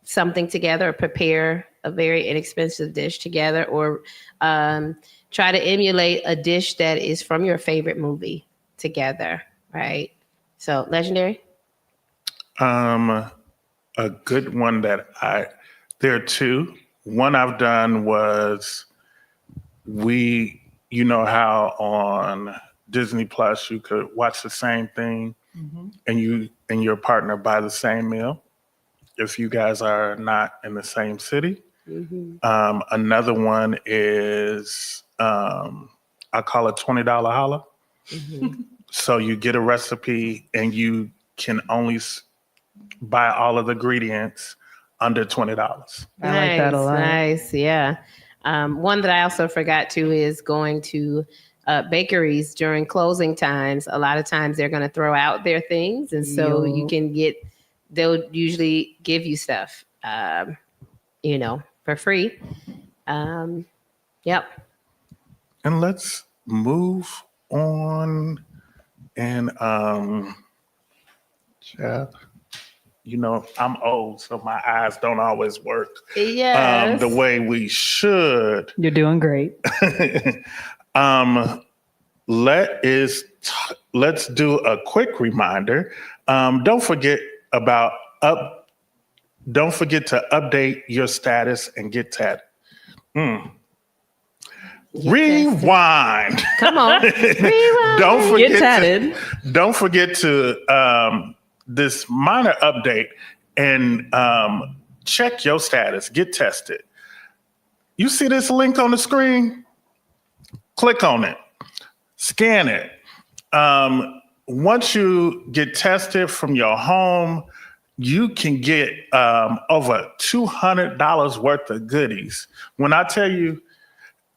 something together or prepare a very inexpensive dish together, or try to emulate a dish that is from your favorite movie together, right? So, Legendary? A good one that there are two. One I've done was you know how on Disney Plus you could watch the same thing and you and your partner buy the same meal if you guys are not in the same city. Another one is I call it $20 holla. So you get a recipe and you can only buy all of the ingredients under $20. I like that a lot. Nice, yeah. One that I also forgot to is going to bakeries during closing times. A lot of times they're going to throw out their things, and so you can they'll usually give you stuff, you know, for free. Yep. And let's move on. And you know, I'm old, so my eyes don't always work the way we should. You're doing great. Let's do a quick reminder. Don't forget to update your status and get tatted. Rewind. Come on. Rewind. Don't forget to this minor update and check your status. Get tested. You see this link on the screen? Click on it. Scan it. Once you get tested from your home, you can get over $200 worth of goodies. When I tell you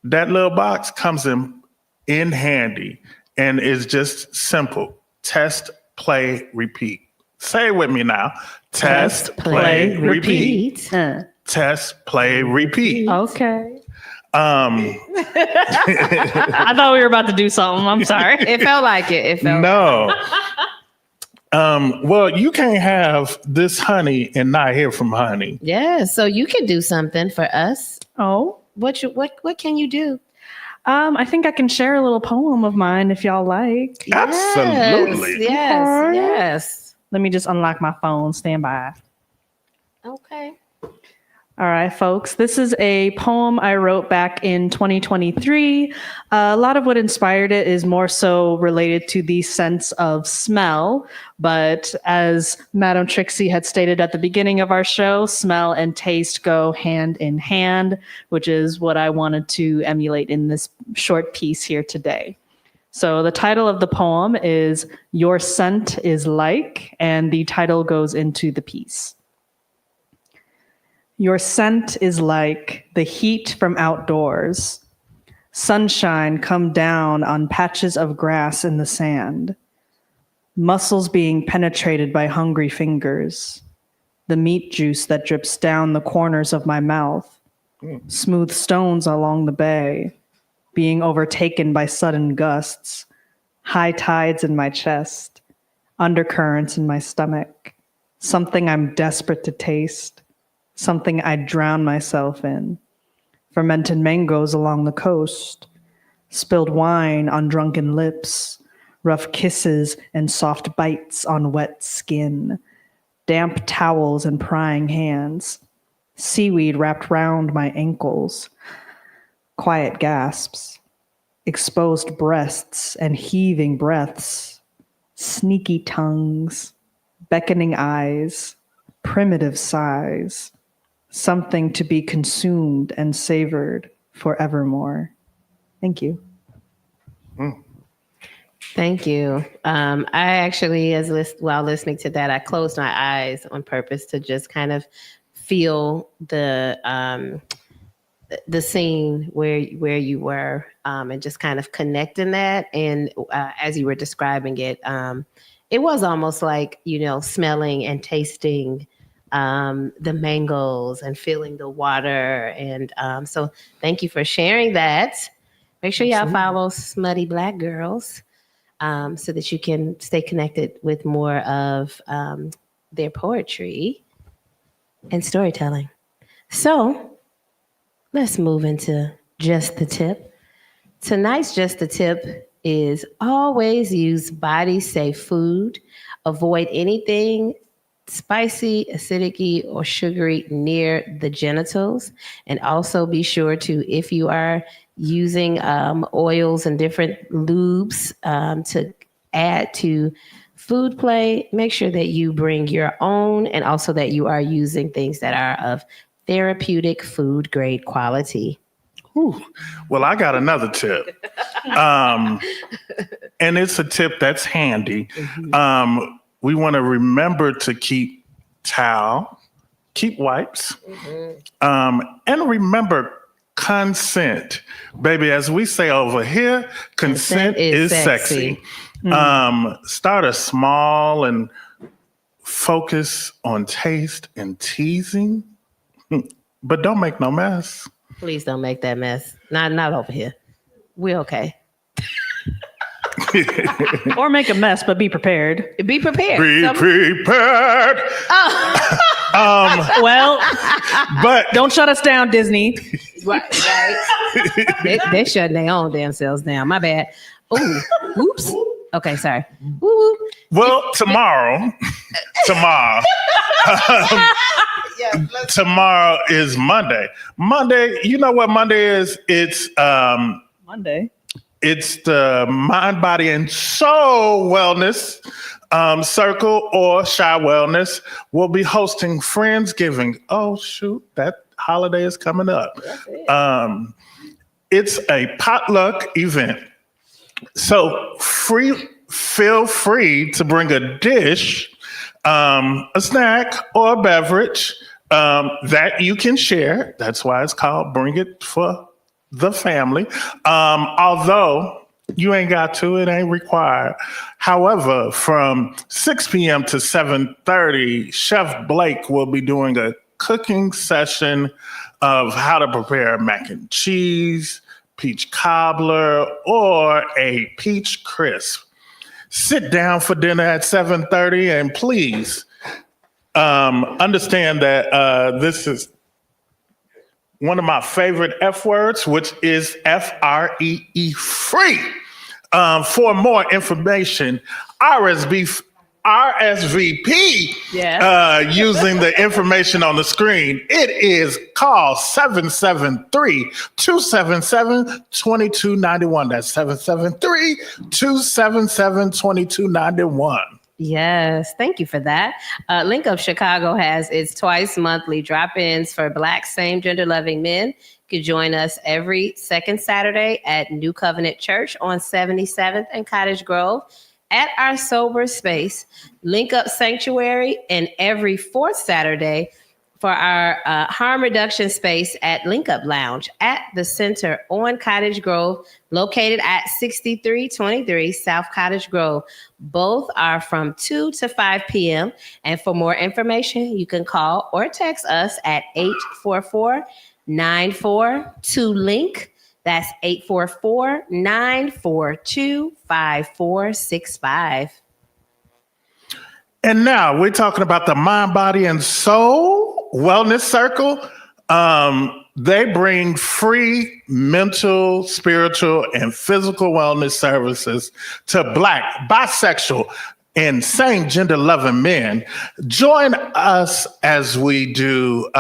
that little box comes in handy and is just simple. Test, play, repeat. Say it with me now. Test, play, repeat. Test, play, repeat. Okay. I thought we were about to do something. I'm sorry. It felt like it. No. Well, you can't have this honey and not hear from honey. Yeah, so you can do something for us. Oh. What can you do? I think I can share a little poem of mine if y'all like. Absolutely. Yes. Let me just unlock my phone. Stand by. Okay. All right, folks. This is a poem I wrote back in 2023. A lot of what inspired it is more so related to the sense of smell. But as Madame Trixie had stated at the beginning of our show, smell and taste go hand in hand, which is what I wanted to emulate in this short piece here today. So the title of the poem is Your Scent is Like, and the title goes into the piece. Your scent is like the heat from outdoors, Sunshine come down on patches of grass in the sand. Muscles being penetrated by hungry fingers. The meat juice that drips down the corners of my mouth. Smooth stones along the bay. Being overtaken by sudden gusts. High tides in my chest. Undercurrents in my stomach. Something I'm desperate to taste. Something I drown myself in. Fermented mangoes along the coast. Spilled wine on drunken lips. Rough kisses and soft bites on wet skin. Damp towels and prying hands. Seaweed wrapped round my ankles. Quiet gasps. Exposed breasts and heaving breaths. Sneaky tongues. Beckoning eyes. Primitive sighs. Something to be consumed and savored forevermore. Thank you. Thank you. I actually, while listening to that, I closed my eyes on purpose to just kind of feel the scene where you were, and just kind of connecting that. And as you were describing it, it was almost like, smelling and tasting the mangoes and feeling the water. And so thank you for sharing that. Make sure y'all follow Smutty Black Girls so that you can stay connected with more of their poetry and storytelling. So let's move into Just the Tip. Tonight's Just the Tip is always use body safe food. Avoid anything spicy, acidic, or sugary near the genitals. And also be sure to, if you are using oils and different lubes to add to food play, make sure that you bring your own, and also that you are using things that are of therapeutic food grade quality. Ooh. Well, I got another tip. And it's a tip that's handy. We want to remember to keep towel, keep wipes, and remember consent. Baby, as we say over here, consent is sexy. Start small and focus on taste and teasing, but don't make no mess. Please don't make that mess. Not over here. We're okay. Or make a mess, but be prepared. Be prepared. Be prepared. Well, but don't shut us down, Disney. Right. They're shutting their own damn selves down. My bad. Ooh, oops. Okay, sorry. Woo. Well, tomorrow, tomorrow is Monday. Monday, you know what Monday is? It's Monday. It's the Mind, Body, and Soul Wellness Circle, or Shy Wellness. We'll be hosting Friendsgiving. Oh, shoot, that holiday is coming up. It's a potluck event. So feel free to bring a dish, a snack, or a beverage that you can share. That's why it's called Bring It for the Family. Although you ain't got to, it ain't required. However, from 6 p.m. to 7:30, Chef Blake will be doing a cooking session of how to prepare mac and cheese, peach cobbler, or a peach crisp. Sit down for dinner at 7:30, and please understand that this is one of my favorite F words, which is FREE, free. For more information, RSVP using the information on the screen. It is call 773-277-2291. That's 773-277-2291. Yes, thank you for that. Link Up Chicago has its twice monthly drop-ins for Black same-gender loving men. You can join us every second Saturday at New Covenant Church on 77th and Cottage Grove at our sober space, Link Up Sanctuary, and every fourth Saturday for our harm reduction space at Link Up Lounge at the Center on Cottage Grove, located at 6323 South Cottage Grove. Both are from 2 to 5 p.m. And for more information, you can call or text us at 844-942-LINK. That's 844-942-5465. And now we're talking about the Mind, Body, and Soul Wellness Circle. They bring free mental, spiritual, and physical wellness services to Black, bisexual, and same gender loving men. Join us as we do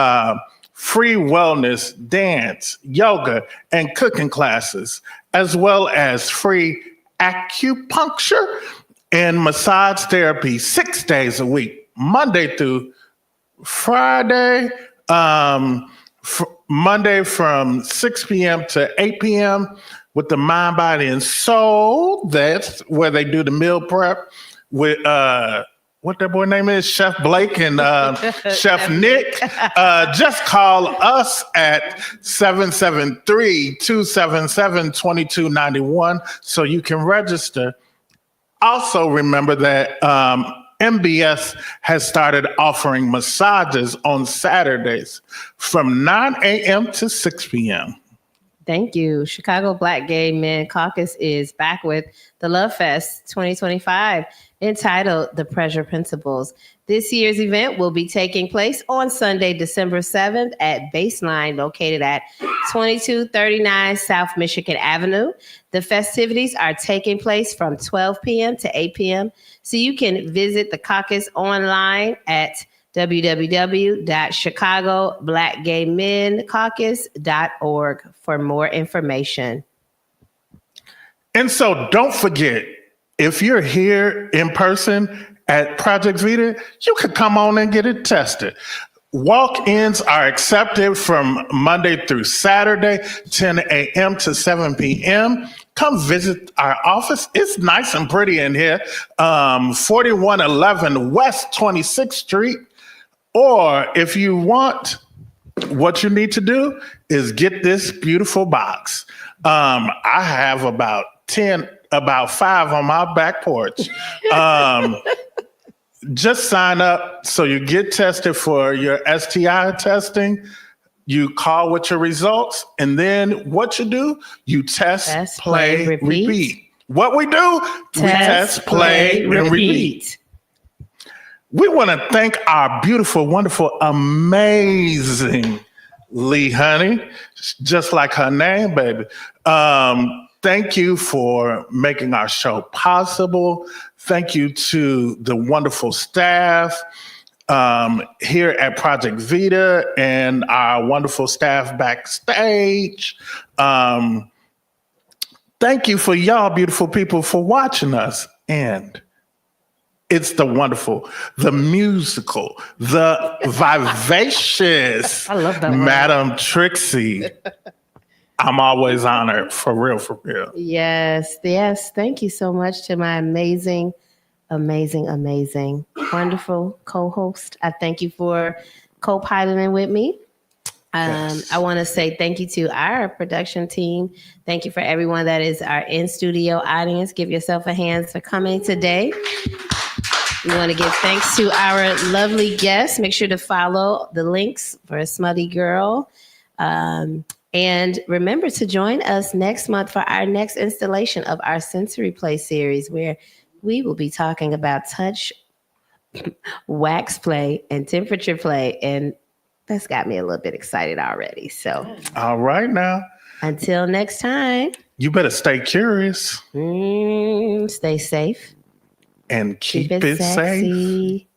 free wellness, dance, yoga, and cooking classes, as well as free acupuncture and massage therapy 6 days a week, Monday through Friday, Monday from 6 p.m. to 8 p.m. with the Mind, Body, and Soul. That's where they do the meal prep with what that boy name is, Chef Blake and Chef Nick. Just call us at 773-277-2291 so you can register. Also, remember that MBS has started offering massages on Saturdays from 9 a.m. to 6 p.m. Thank you. Chicago Black Gay Men Caucus is back with the Love Fest 2025, entitled The Pleasure Principles. This year's event will be taking place on Sunday, December 7th at Baseline, located at 2239 South Michigan Avenue. The festivities are taking place from 12 p.m. to 8 p.m. So you can visit the caucus online at www.chicagoblackgaymencaucus.org for more information. And so don't forget, if you're here in person at Project Vita, you could come on and get it tested. Walk-ins are accepted from Monday through Saturday, 10 a.m. to 7 p.m. Come visit our office. It's nice and pretty in here. 4111 West 26th Street. Or if you want, what you need to do is get this beautiful box. I have about 5 on my back porch. Just sign up so you get tested for your STI testing. You call with your results, and then what you do, you test, play, repeat. What we do, we test, play, and repeat. We want to thank our beautiful, wonderful, amazing Lee Honey, just like her name, baby. Thank you for making our show possible. Thank you to the wonderful staff here at Project Vita and our wonderful staff backstage. Thank you for y'all beautiful people for watching us. And it's the wonderful, the musical, the vivacious I love that Madame Trixie. I'm always honored, for real, for real. Yes. Thank you so much to my amazing, wonderful co-host. I thank you for co-piloting with me. Yes. I want to say thank you to our production team. Thank you for everyone that is our in-studio audience. Give yourself a hand for coming today. We want to give thanks to our lovely guests. Make sure to follow the links for a Smutty Girl. And remember to join us next month for our next installation of our Sensory Play series, where we will be talking about touch, wax play, and temperature play. And that's got me a little bit excited already. So, all right now. Until next time. You better stay curious. Stay safe. And keep it safe. Sexy.